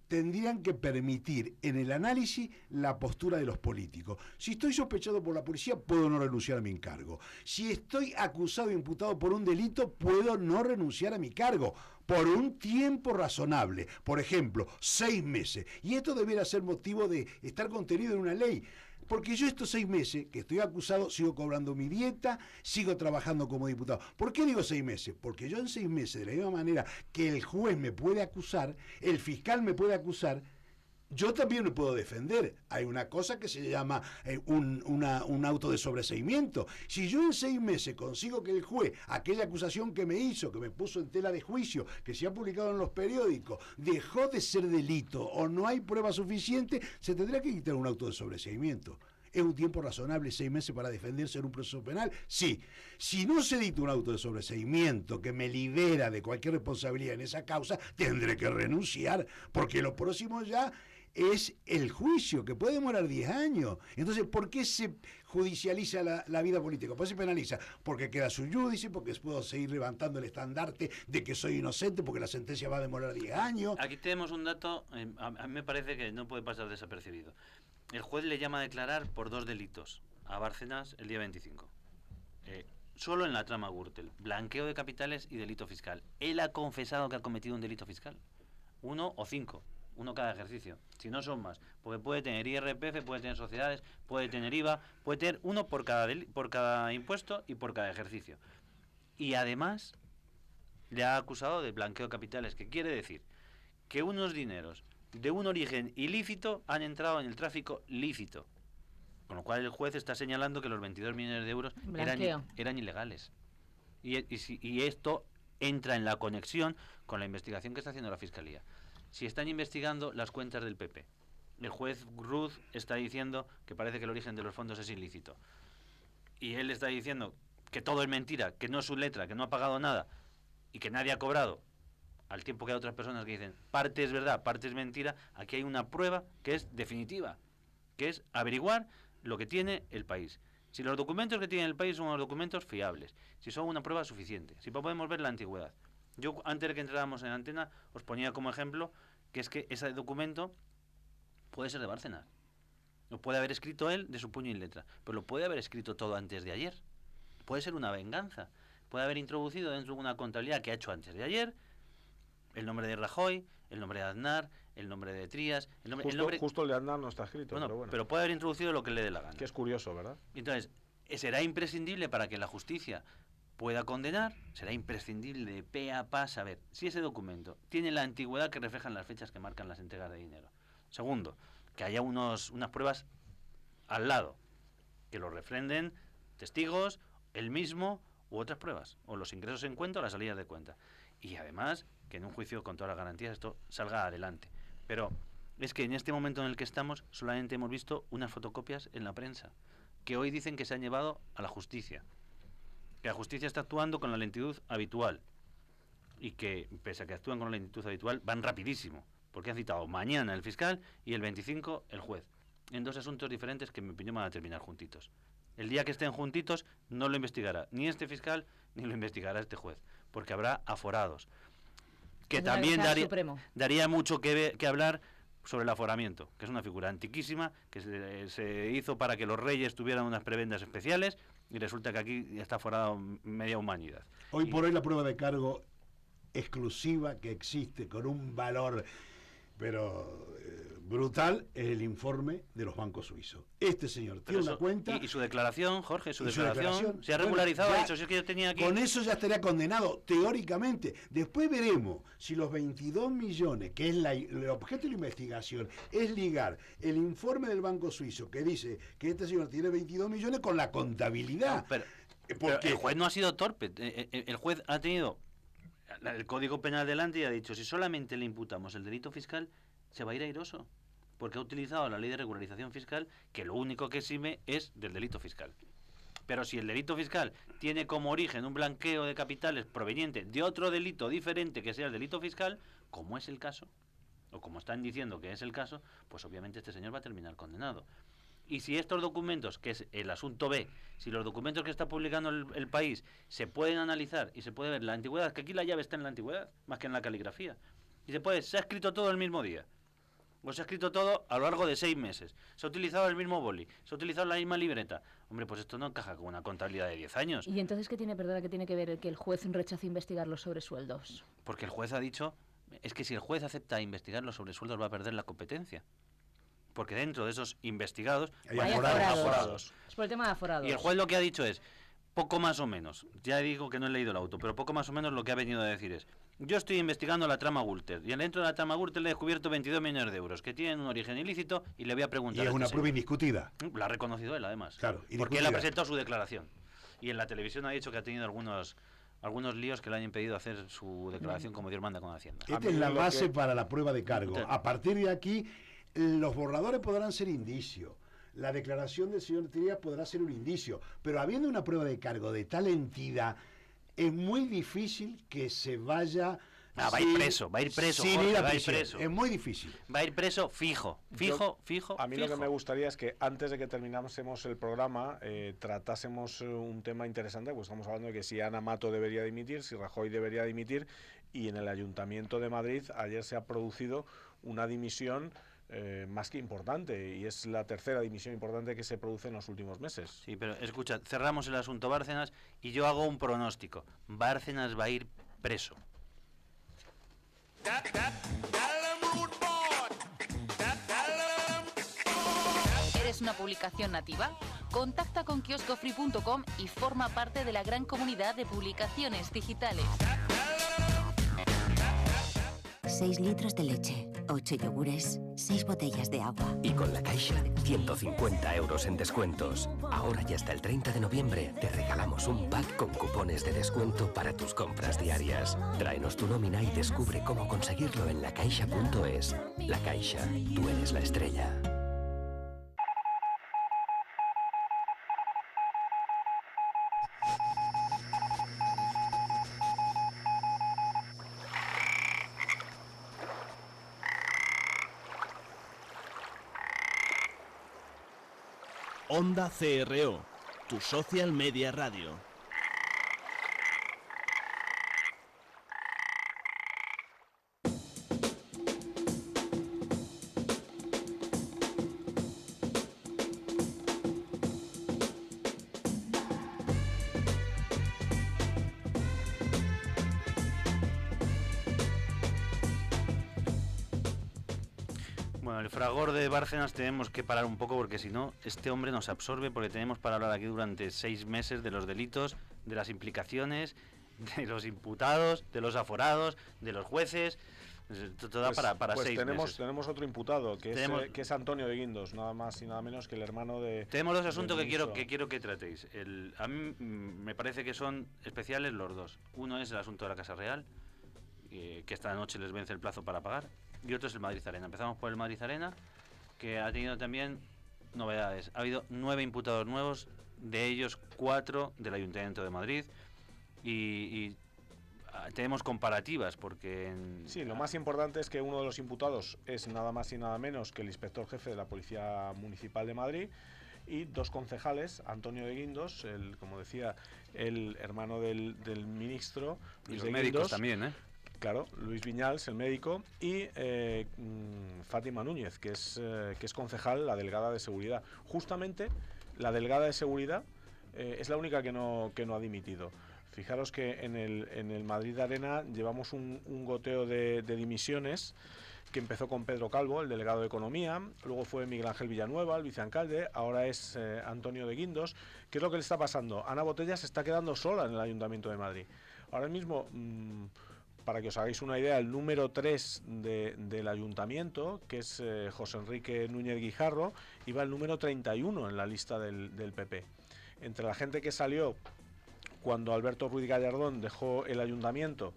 tendrían que permitir en el análisis la postura de los políticos. Si estoy sospechado por la policía, puedo no renunciar a mi encargo. Si estoy acusado e imputado por un delito, puedo no renunciar a mi cargo por un tiempo razonable, por ejemplo, 6 meses. Y esto debería ser motivo de estar contenido en una ley. Porque yo estos 6 meses que estoy acusado sigo cobrando mi dieta, sigo trabajando como diputado. ¿Por qué digo 6 meses? Porque yo en 6 meses, de la misma manera que el juez me puede acusar, el fiscal me puede acusar, yo también me puedo defender. Hay una cosa que se llama un auto de sobreseimiento. Si yo en 6 meses consigo que el juez, aquella acusación que me hizo, que me puso en tela de juicio, que se ha publicado en los periódicos, dejó de ser delito o no hay prueba suficiente, se tendrá que quitar un auto de sobreseimiento. ¿Es un tiempo razonable 6 meses para defenderse en un proceso penal? Sí. Si no se dicta un auto de sobreseimiento que me libera de cualquier responsabilidad en esa causa, tendré que renunciar, porque lo próximo ya es el juicio, que puede demorar 10 años. Entonces, ¿por qué se judicializa la vida política? ¿Por qué se penaliza? Porque queda sub judice, porque puedo seguir levantando el estandarte de que soy inocente, porque la sentencia va a demorar 10 años. Aquí tenemos un dato, a mí me parece que no puede pasar desapercibido. El juez le llama a declarar por 2 delitos a Bárcenas el día 25. Solo en la trama Gürtel, blanqueo de capitales y delito fiscal. Él ha confesado que ha cometido un delito fiscal. 1 o 5. 1 cada ejercicio, si no son más, porque puede tener IRPF, puede tener sociedades, puede tener IVA, puede tener 1 por cada impuesto y por cada ejercicio. Y además le ha acusado de blanqueo de capitales, que quiere decir que unos dineros de un origen ilícito han entrado en el tráfico lícito, con lo cual el juez está señalando que los 22 millones de euros eran ilegales. Y esto entra en la conexión con la investigación que está haciendo la Fiscalía. Si están investigando las cuentas del PP, el juez Ruz está diciendo que parece que el origen de los fondos es ilícito. Y él está diciendo que todo es mentira, que no es su letra, que no ha pagado nada y que nadie ha cobrado. Al tiempo que hay otras personas que dicen parte es verdad, parte es mentira. Aquí hay una prueba que es definitiva, que es averiguar lo que tiene el país. Si los documentos que tiene el país son unos documentos fiables, si son una prueba suficiente, si podemos ver la antigüedad. Yo, antes de que entráramos en antena, os ponía como ejemplo que es que ese documento puede ser de Bárcenas. Lo puede haber escrito él de su puño y letra, pero lo puede haber escrito todo antes de ayer. Puede ser una venganza. Puede haber introducido dentro de una contabilidad que ha hecho antes de ayer el nombre de Rajoy, el nombre de Aznar, el nombre de Trías... Justo el de Aznar no está escrito. Bueno, pero puede haber introducido lo que le dé la gana. Que es curioso, ¿verdad? Entonces, será imprescindible para que la justicia pueda condenar, será imprescindible de pe a pa saber si ese documento tiene la antigüedad que reflejan las fechas que marcan las entregas de dinero. Segundo, que haya unas pruebas al lado, que lo refrenden testigos, él mismo u otras pruebas, o los ingresos en cuenta o las salidas de cuenta. Y además, que en un juicio con todas las garantías esto salga adelante. Pero es que en este momento en el que estamos solamente hemos visto unas fotocopias en la prensa, que hoy dicen que se han llevado a la justicia. Que la justicia está actuando con la lentitud habitual y que, pese a que actúan con la lentitud habitual, van rapidísimo, porque han citado mañana el fiscal y el 25 el juez, en 2 asuntos diferentes que en mi opinión van a terminar juntitos. El día que estén juntitos no lo investigará ni este fiscal ni lo investigará este juez, porque habrá aforados, que también daría mucho que hablar sobre el aforamiento, que es una figura antiquísima, que se hizo para que los reyes tuvieran unas prebendas especiales, y resulta que aquí está aforado media humanidad. Hoy por hoy la prueba de cargo exclusiva que existe con un valor pero brutal es el informe de los bancos suizos. Este señor tiene una cuenta... Y su declaración, Jorge, su declaración se ha regularizado, ha dicho, si es que yo tenía aquí... Con eso ya estaría condenado, teóricamente. Después veremos si los 22 millones, que es el objeto de la investigación, es ligar el informe del Banco Suizo, que dice que este señor tiene 22 millones con la contabilidad. No, pero el juez no ha sido torpe. El juez ha tenido el Código Penal delante y ha dicho, si solamente le imputamos el delito fiscal, se va a ir airoso, porque ha utilizado la ley de regularización fiscal, que lo único que exime es del delito fiscal. Pero si el delito fiscal tiene como origen un blanqueo de capitales proveniente de otro delito diferente que sea el delito fiscal, como es el caso, o como están diciendo que es el caso, pues obviamente este señor va a terminar condenado. Y si estos documentos, que es el asunto B, si los documentos que está publicando el país se pueden analizar y se puede ver la antigüedad, que aquí la llave está en la antigüedad, más que en la caligrafía, y se ha escrito todo el mismo día, o se ha escrito todo a lo largo de 6 meses, se ha utilizado el mismo boli, se ha utilizado la misma libreta, hombre, pues esto no encaja con una contabilidad de 10 años. ¿Y entonces qué tiene que ver que el juez rechace investigar los sobresueldos? Porque el juez ha dicho, es que si el juez acepta investigar los sobresueldos va a perder la competencia. Porque dentro de esos investigados hay aforados. Es por el tema de aforados. Y el juez lo que ha dicho es, poco más o menos, ya digo que no he leído el auto, pero poco más o menos lo que ha venido a decir es, yo estoy investigando la trama Gürtel, y dentro de la trama Gürtel le he descubierto 22 millones de euros, que tienen un origen ilícito, y le voy a preguntar. Y es una prueba indiscutida. La ha reconocido él, además. Claro, porque él ha presentado su declaración. Y en la televisión ha dicho que ha tenido algunos líos que le han impedido hacer su declaración como Dios manda con Hacienda. Esta es la base para la prueba de cargo. A partir de aquí, los borradores podrán ser indicios. La declaración del señor Trías podrá ser un indicio. Pero habiendo una prueba de cargo de tal entidad, es muy difícil que se vaya... va a ir preso, sin Jorge, ir a va a ir prisión. preso. Es muy difícil. Va a ir preso fijo. A mí lo que me gustaría es que antes de que terminásemos el programa tratásemos un tema interesante, pues estamos hablando de que si Ana Mato debería dimitir, si Rajoy debería dimitir, y en el Ayuntamiento de Madrid ayer se ha producido una dimisión más que importante, y es la tercera dimisión importante que se produce en los últimos meses. Sí, pero escucha, cerramos el asunto Bárcenas y yo hago un pronóstico. Bárcenas va a ir preso. ¿Eres una publicación nativa? Contacta con kioscofree.com y forma parte de la gran comunidad de publicaciones digitales. 6 litros de leche, 8 yogures, 6 botellas de agua. Y con La Caixa, 150 euros en descuentos. Ahora y hasta el 30 de noviembre te regalamos un pack con cupones de descuento para tus compras diarias. Tráenos tu nómina y descubre cómo conseguirlo en lacaixa.es. La Caixa, tú eres la estrella. Onda CRO, tu social media radio. Bueno, el fragor de Bárcenas tenemos que parar un poco porque si no, este hombre nos absorbe, porque tenemos para hablar aquí durante 6 meses de los delitos, de las implicaciones, de los imputados, de los aforados, de los jueces. Todo da para 6 meses. Tenemos otro imputado, que es Antonio de Guindos, nada más y nada menos que el hermano de... Tenemos dos asuntos que quiero que tratéis. A mí me parece que son especiales los dos. Uno es el asunto de la Casa Real, que esta noche les vence el plazo para pagar. Y otro es el Madrid Arena. Empezamos por el Madrid Arena, que ha tenido también novedades. Ha habido 9 imputados nuevos, de ellos 4 del Ayuntamiento de Madrid. Y tenemos comparativas, porque... Sí, lo más importante es que uno de los imputados es nada más y nada menos que el inspector jefe de la Policía Municipal de Madrid, y 2 concejales, Antonio de Guindos, como decía, el hermano del ministro. Y los médicos también, ¿eh? Claro, Luis Viñals, el médico, y Fátima Núñez, que es concejal, la delegada de seguridad. Justamente la delegada de seguridad es la única que no ha dimitido. Fijaros que en el Madrid Arena llevamos un goteo de dimisiones que empezó con Pedro Calvo, el delegado de Economía, luego fue Miguel Ángel Villanueva, el vicealcalde, ahora es Antonio de Guindos. ¿Qué es lo que le está pasando? Ana Botella se está quedando sola en el Ayuntamiento de Madrid. Ahora mismo... para que os hagáis una idea, el número 3 del ayuntamiento, que es José Enrique Núñez Guijarro, iba el número 31 en la lista del PP. Entre la gente que salió cuando Alberto Ruiz Gallardón dejó el ayuntamiento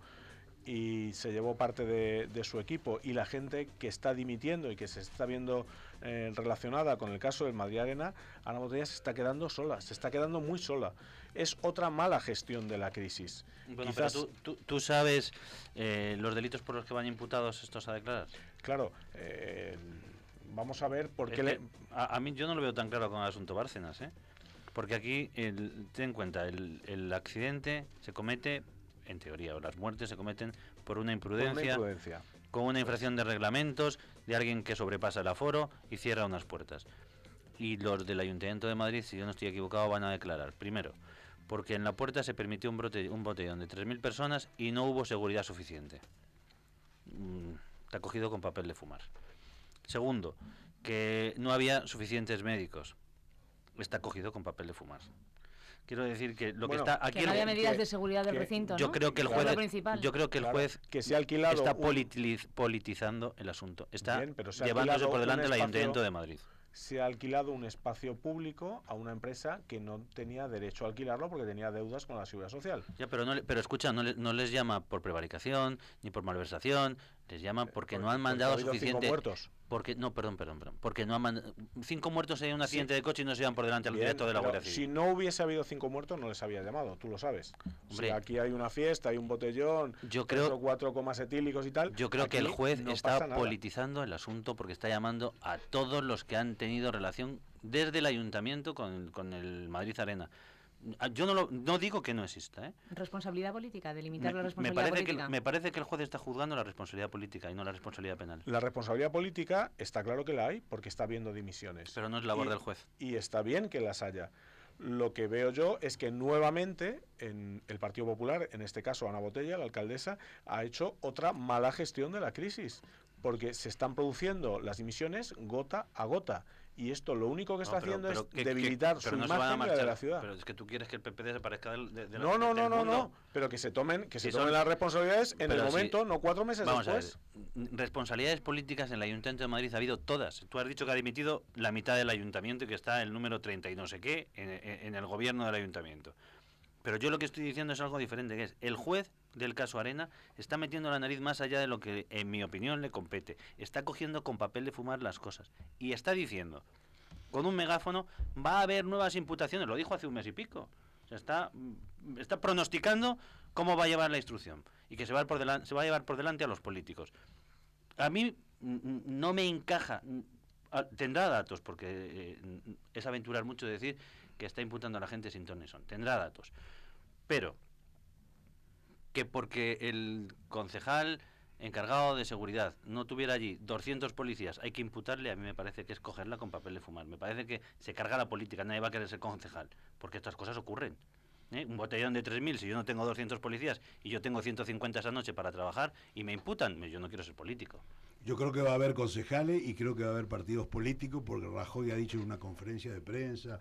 y se llevó parte de su equipo, y la gente que está dimitiendo y que se está viendo relacionada con el caso del Madrid Arena, Ana Botella se está quedando sola, se está quedando muy sola. Es otra mala gestión de la crisis. Bueno, Quizás, pero tú sabes los delitos por los que van imputados estos a declarar. Claro, vamos a ver por qué a mí yo no lo veo tan claro con el asunto Bárcenas, porque aquí, ten en cuenta, el accidente se comete, en teoría, o las muertes se cometen por una imprudencia, con una infracción de reglamentos, de alguien que sobrepasa el aforo y cierra unas puertas. Y los del Ayuntamiento de Madrid, si yo no estoy equivocado, van a declarar, primero, porque en la puerta se permitió un botellón de 3.000 personas y no hubo seguridad suficiente. Está cogido con papel de fumar. Segundo, que no había suficientes médicos. Está cogido con papel de fumar. Quiero decir que lo que está aquí, que no había medidas de seguridad del recinto, ¿no? Yo creo que el juez, que se ha alquilado está politizando el asunto. Está bien, pero llevándose por delante el Ayuntamiento de Madrid. Se ha alquilado un espacio público a una empresa que no tenía derecho a alquilarlo porque tenía deudas con la Seguridad Social. Ya, pero escucha, no les llama por prevaricación ni por malversación, les llama porque no han mandado suficiente. 5 muertos. Porque no, perdón, porque no han mandado 5 muertos en un accidente de coche y no se llevan por delante al director de la Guardia Civil. Si no hubiese habido 5 muertos no les había llamado, tú lo sabes. Hombre, si aquí hay una fiesta, hay un botellón, 4 comas etílicos y tal. Yo creo que el juez está politizando el asunto porque está llamando a todos los que han tenido relación desde el ayuntamiento con el Madrid Arena. Yo no digo que no exista, Responsabilidad política, delimitar la responsabilidad política. Me parece que el juez está juzgando la responsabilidad política y no la responsabilidad penal. La responsabilidad política está claro que la hay porque está habiendo dimisiones. Pero no es labor del juez. Y está bien que las haya. Lo que veo yo es que nuevamente en el Partido Popular, en este caso Ana Botella, la alcaldesa, ha hecho otra mala gestión de la crisis, porque se están produciendo las dimisiones gota a gota. Y esto lo único que está haciendo es debilitar su imagen y la de la ciudad. Pero es que tú quieres que el PP desaparezca de No. Pero que se tomen las responsabilidades en el momento, no 4 meses después. A ver, responsabilidades políticas en el Ayuntamiento de Madrid ha habido todas. Tú has dicho que ha dimitido la mitad del Ayuntamiento y que está el número 30 y no sé qué en el gobierno del Ayuntamiento. Pero yo lo que estoy diciendo es algo diferente, que es el juez del caso Arena está metiendo la nariz más allá de lo que, en mi opinión, le compete. Está cogiendo con papel de fumar las cosas. Y está diciendo, con un megáfono, va a haber nuevas imputaciones. Lo dijo hace un mes y pico. O sea, está pronosticando cómo va a llevar la instrucción. Y que se va a llevar por delante a los políticos. A mí no me encaja. Tendrá datos, porque es aventurar mucho decir que está imputando a la gente sin ton ni son. Tendrá datos. Pero que porque el concejal encargado de seguridad no tuviera allí 200 policías, hay que imputarle, a mí me parece que es cogerla con papel de fumar. Me parece que se carga la política, nadie va a querer ser concejal, porque estas cosas ocurren. Un botellón de 3.000, si yo no tengo 200 policías y yo tengo 150 esa noche para trabajar y me imputan, yo no quiero ser político. Yo creo que va a haber concejales y creo que va a haber partidos políticos, porque Rajoy ha dicho en una conferencia de prensa,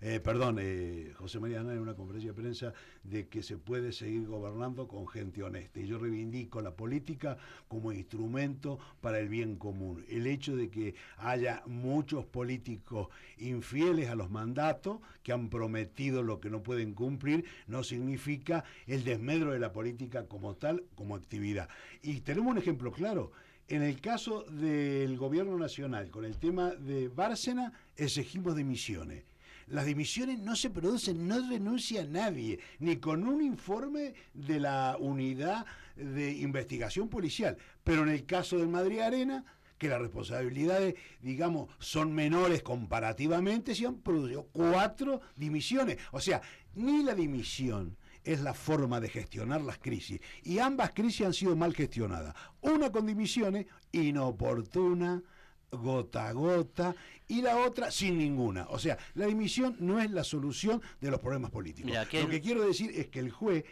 José María Aznar en una conferencia de prensa, de que se puede seguir gobernando con gente honesta. Y yo reivindico la política como instrumento para el bien común. El hecho de que haya muchos políticos infieles a los mandatos, que han prometido lo que no pueden cumplir, no significa el desmedro de la política como tal, como actividad. Y tenemos un ejemplo claro. En el caso del gobierno nacional, con el tema de Bárcenas, exigimos dimisiones. Las dimisiones no se producen, no renuncia nadie, ni con un informe de la unidad de investigación policial. Pero en el caso del Madrid Arena, que las responsabilidades, digamos, son menores comparativamente, se han producido 4 dimisiones. O sea, ni la dimisión es la forma de gestionar las crisis. Y ambas crisis han sido mal gestionadas. Una con dimisiones, inoportuna, gota a gota, y la otra sin ninguna. O sea, la dimisión no es la solución de los problemas políticos. Mira, lo que quiero decir es que el juez,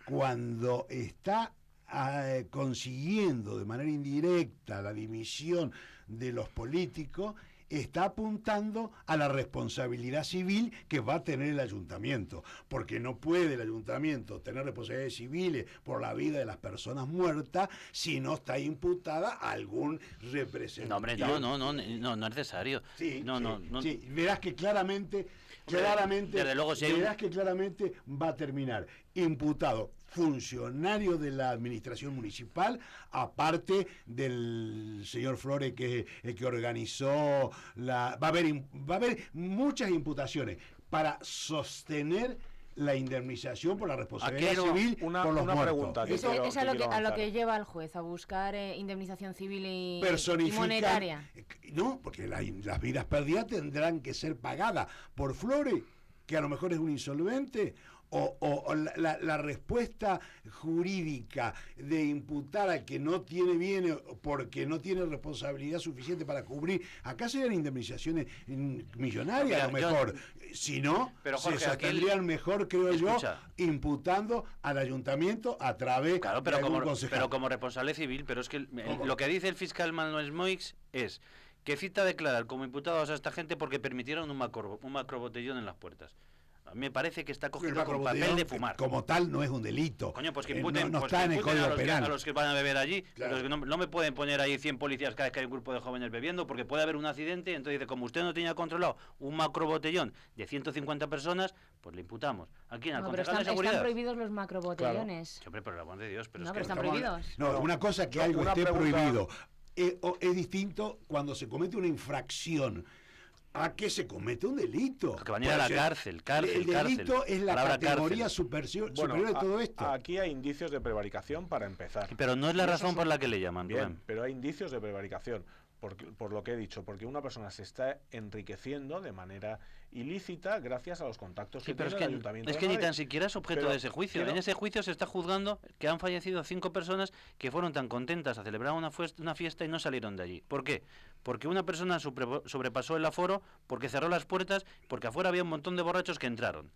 cuando está consiguiendo de manera indirecta la dimisión de los políticos, está apuntando a la responsabilidad civil que va a tener el ayuntamiento, porque no puede el ayuntamiento tener responsabilidades civiles por la vida de las personas muertas si no está imputada a algún representante. No, hombre, no es necesario. Sí, no. Sí, verás que claramente, desde luego, si hay verás que claramente va a terminar imputado funcionarios de la administración municipal, aparte del señor Flores, que es el que organizó va a haber muchas imputaciones para sostener la indemnización por la responsabilidad civil por los muertos. Pregunta, es a lo que lleva el juez, a buscar indemnización civil y monetaria. No, porque las vidas perdidas tendrán que ser pagadas por Flores, que a lo mejor es un insolvente, o la respuesta jurídica de imputar al que no tiene bienes porque no tiene responsabilidad suficiente para cubrir. Acá serían indemnizaciones millonarias, a lo mejor. Si no, Jorge, se sostendrían mejor, creo yo, imputando al ayuntamiento a través de algún concejal. Pero como responsable civil, pero es que lo que dice el fiscal Manuel Moix es que cita declarar como imputados a esta gente porque permitieron un macrobotellón en las puertas. A mí me parece que está cogido con papel de fumar. Como tal, no es un delito. Coño, pues que imputen, no está en el Código Penal. A los que van a beber allí. Claro. Los que no me pueden poner ahí 100 policías cada vez que hay un grupo de jóvenes bebiendo, porque puede haber un accidente. Entonces dice, como usted no tenía controlado un macrobotellón de 150 personas, pues le imputamos. Aquí en el concejal de seguridad. Están prohibidos los macrobotellones. Claro. Hombre, por el amor de Dios. Pero pero están prohibidos. No, una cosa es que algo esté prohibido. Es distinto cuando se comete una infracción a que se comete un delito. Que van a ir a la cárcel. El delito es la categoría superior de todo esto. Aquí hay indicios de prevaricación para empezar. Pero no es la razón por la que le llaman. Bien, pero hay indicios de prevaricación. Por lo que he dicho, porque una persona se está enriqueciendo de manera ilícita gracias a los contactos que tiene el Ayuntamiento de Madrid. Madrid. Ni tan siquiera es objeto de ese juicio. En ese juicio se está juzgando que han fallecido 5 personas que fueron tan contentas a celebrar una fiesta y no salieron de allí. ¿Por qué? Porque una persona sobrepasó el aforo, porque cerró las puertas, porque afuera había un montón de borrachos que entraron.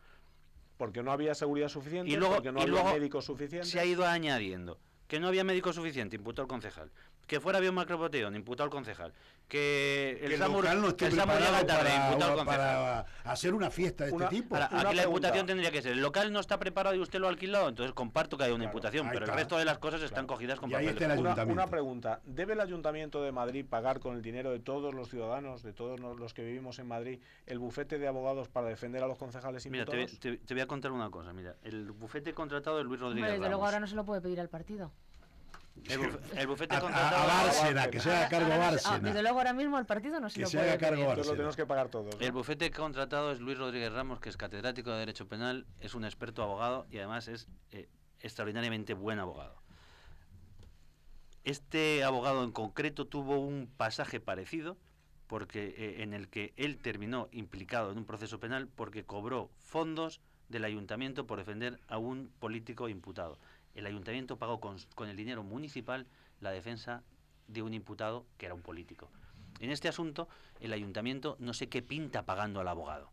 Porque no había seguridad suficiente, porque no había médicos suficientes. Se ha ido añadiendo que no había médico suficiente, imputó al concejal. Que fuera había un macrobotellón, imputado al concejal. Que el local no esté preparado para hacer una fiesta de este tipo. Aquí la imputación tendría que ser, el local no está preparado y usted lo ha alquilado, entonces comparto que hay una imputación, pero el resto de las cosas están cogidas con papel. Una pregunta, ¿debe el Ayuntamiento de Madrid pagar con el dinero de todos los ciudadanos, de todos los que vivimos en Madrid, el bufete de abogados para defender a los concejales imputados? Mira, te voy a contar una cosa, mira, el bufete contratado de Luis Rodríguez Ramos. Desde luego ahora no se lo puede pedir al partido. El bufete contratado a Bárcena, que se haga cargo Bárcena. Desde luego ahora mismo el partido no se lo puede pedir. Entonces lo tenemos que pagar todos, ¿no? El bufete contratado es Luis Rodríguez Ramos, que es catedrático de Derecho Penal, es un experto abogado y además es extraordinariamente buen abogado. Este abogado en concreto tuvo un pasaje parecido porque en el que él terminó implicado en un proceso penal porque cobró fondos del ayuntamiento por defender a un político imputado. El ayuntamiento pagó con el dinero municipal la defensa de un imputado que era un político. En este asunto, el ayuntamiento no sé qué pinta pagando al abogado.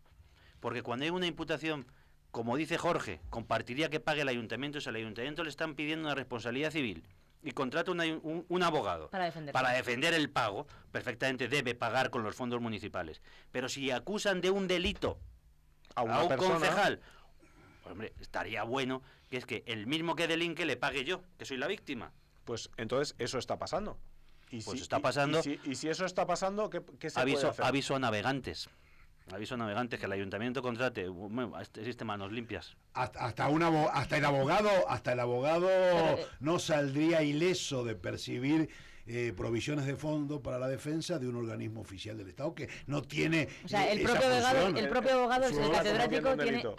Porque cuando hay una imputación, como dice Jorge, compartiría que pague el ayuntamiento, si al ayuntamiento le están pidiendo una responsabilidad civil y contrata un abogado para defender el pago, perfectamente debe pagar con los fondos municipales. Pero si acusan de un delito a un concejal, pues, hombre, estaría bueno que es que el mismo que delinque le pague yo, que soy la víctima. Pues entonces eso está pasando. Está pasando. Y si eso está pasando, ¿qué se puede hacer? Aviso a navegantes. Aviso a navegantes que el ayuntamiento contrate. Bueno, existe manos limpias. Hasta el abogado no saldría ileso de percibir provisiones de fondo para la defensa de un organismo oficial del Estado que no tiene. O sea, el propio abogado, el catedrático,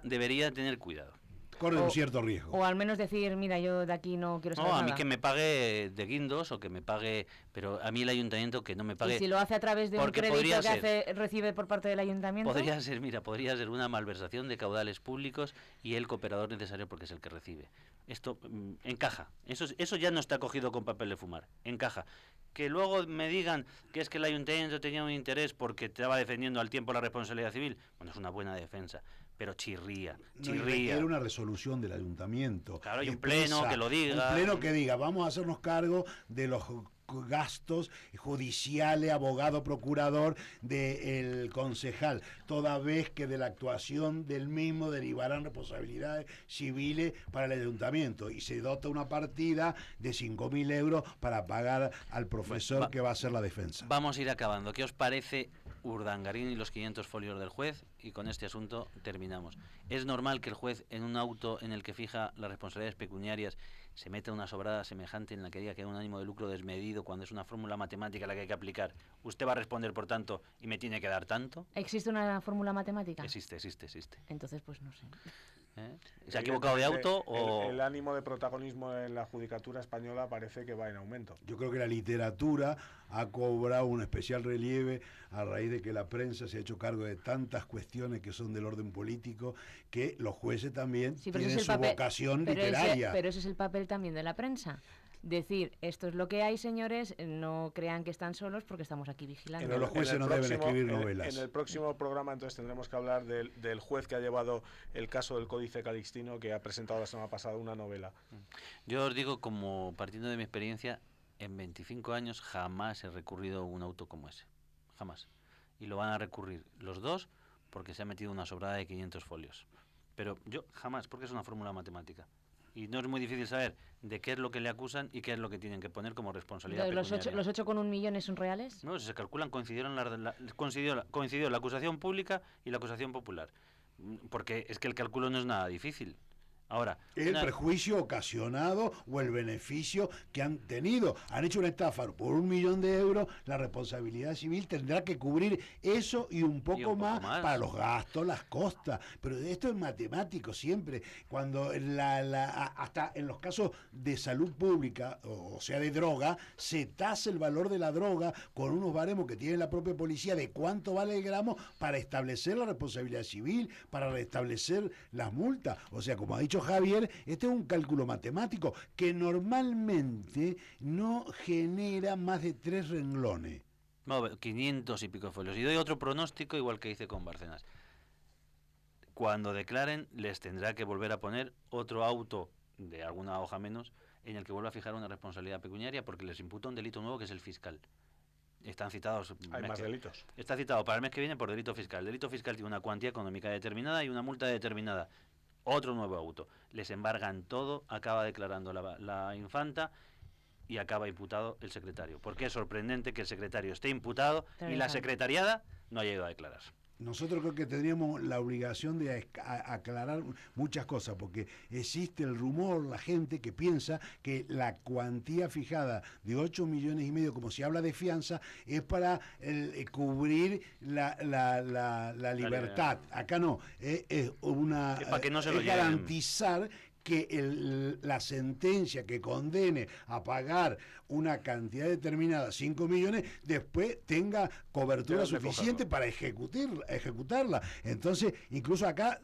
debería tener cuidado. Corre un cierto riesgo. O al menos decir, mira, yo de aquí no quiero saber nada. A mí que me pague de guindos o que me pague, pero a mí el ayuntamiento que no me pague. ¿Y si lo hace a través de un crédito que recibe por parte del ayuntamiento? Podría ser una malversación de caudales públicos y el cooperador necesario porque es el que recibe. Esto encaja. Eso ya no está cogido con papel de fumar. Encaja. Que luego me digan que es que el ayuntamiento tenía un interés porque estaba defendiendo al tiempo la responsabilidad civil. Bueno, es una buena defensa. Pero chirría. Era una resolución del ayuntamiento. Claro, hay un pleno que lo diga. Un pleno que diga, vamos a hacernos cargo de los gastos judiciales, abogado, procurador del concejal, toda vez que de la actuación del mismo derivarán responsabilidades civiles para el ayuntamiento y se dota una partida de 5.000 euros para pagar al profesor que va a hacer la defensa. Vamos a ir acabando. ¿Qué os parece Urdangarín y los 500 folios del juez, y con este asunto terminamos. ¿Es normal que el juez, en un auto en el que fija las responsabilidades pecuniarias, se meta una sobrada semejante en la que diga que hay un ánimo de lucro desmedido cuando es una fórmula matemática la que hay que aplicar? Usted va a responder por tanto y me tiene que dar tanto. ¿Existe una fórmula matemática? Existe. Entonces, pues no sé. ¿Se ha equivocado de auto o...? El ánimo de protagonismo en la judicatura española parece que va en aumento. Yo creo que la literatura ha cobrado un especial relieve a raíz de que la prensa se ha hecho cargo de tantas cuestiones que son del orden político, que los jueces también tienen su vocación literaria. Pero ese es el papel también de la prensa. Decir, esto es lo que hay, señores, no crean que están solos porque estamos aquí vigilando. Pero los jueces no deben escribir novelas. En el próximo programa entonces tendremos que hablar del juez que ha llevado el caso del Códice Calixtino, que ha presentado la semana pasada una novela. Yo os digo, como partiendo de mi experiencia, en 25 años jamás he recurrido a un auto como ese. Jamás. Y lo van a recurrir los dos porque se ha metido una sobrada de 500 folios. Pero yo jamás, porque es una fórmula matemática. Y no es muy difícil saber de qué es lo que le acusan y qué es lo que tienen que poner como responsabilidad pecuniaria. ¿Los 8,1 millones son reales? No, se calculan, coincidió la acusación pública y la acusación popular. Porque es que el cálculo no es nada difícil. Ahora, el prejuicio ocasionado o el beneficio que han tenido. Han hecho una estafa por 1 millón de euros, la responsabilidad civil tendrá que cubrir eso y un poco más para los gastos, las costas. Pero esto es matemático siempre. Cuando hasta en los casos de salud pública, o sea de droga, se tasa el valor de la droga con unos baremos que tiene la propia policía de cuánto vale el gramo para establecer la responsabilidad civil, para restablecer las multas. O sea, como ha dicho Javier, este es un cálculo matemático que normalmente no genera más de 3 renglones. No, 500 y pico folios. Y doy otro pronóstico, igual que hice con Bárcenas. Cuando declaren, les tendrá que volver a poner otro auto de alguna hoja menos en el que vuelva a fijar una responsabilidad pecuniaria, porque les imputa un delito nuevo que es el fiscal. Están citados. Hay más delitos. Está citado para el mes que viene por delito fiscal. El delito fiscal tiene una cuantía económica determinada y una multa determinada. Otro nuevo auto. Les embargan todo, acaba declarando la infanta y acaba imputado el secretario. Porque es sorprendente que el secretario esté imputado y la secretariada no haya ido a declarar. Nosotros creo que tendríamos la obligación de aclarar muchas cosas, porque existe el rumor, la gente que piensa que la cuantía fijada de 8,5 millones, como se habla de fianza, es para cubrir la libertad. Acá no, es para que no se lo garantizar que la sentencia que condene a pagar una cantidad determinada, 5 millones, después tenga cobertura suficiente para ejecutarla. Entonces, incluso acá,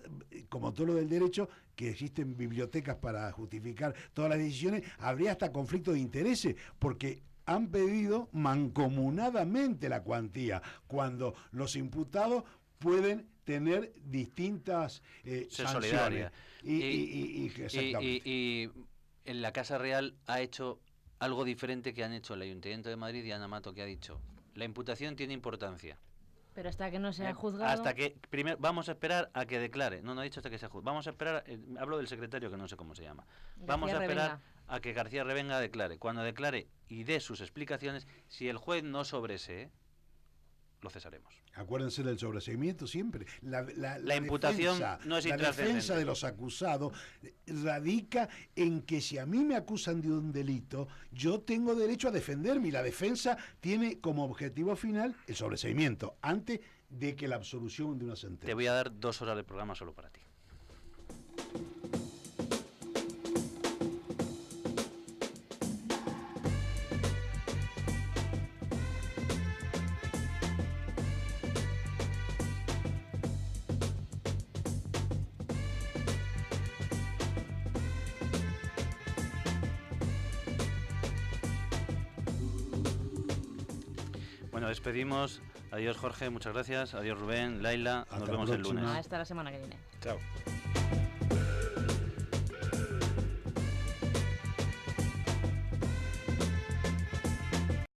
como todo lo del derecho, que existen bibliotecas para justificar todas las decisiones, habría hasta conflicto de intereses, porque han pedido mancomunadamente la cuantía, cuando los imputados pueden tener distintas sanciones. Y en la Casa Real ha hecho algo diferente que han hecho el Ayuntamiento de Madrid y Ana Mato, que ha dicho: la imputación tiene importancia. Pero hasta que no sea juzgado... Hasta que, primero, vamos a esperar a que declare. No ha dicho hasta que sea juzgado. Vamos a esperar, hablo del secretario, que no sé cómo se llama. Vamos a esperar a que García Revenga declare. Cuando declare y dé sus explicaciones, si el juez no sobresee, lo cesaremos. Acuérdense del sobreseimiento siempre. La imputación no es intrascendente. La defensa de los acusados radica en que si a mí me acusan de un delito, yo tengo derecho a defenderme, y la defensa tiene como objetivo final el sobreseimiento antes de que la absolución de una sentencia. Te voy a dar 2 horas de programa solo para ti. Despedimos. Adiós, Jorge, muchas gracias. Adiós, Rubén, Laila. Nos vemos el lunes. Hasta la semana que viene. Chao.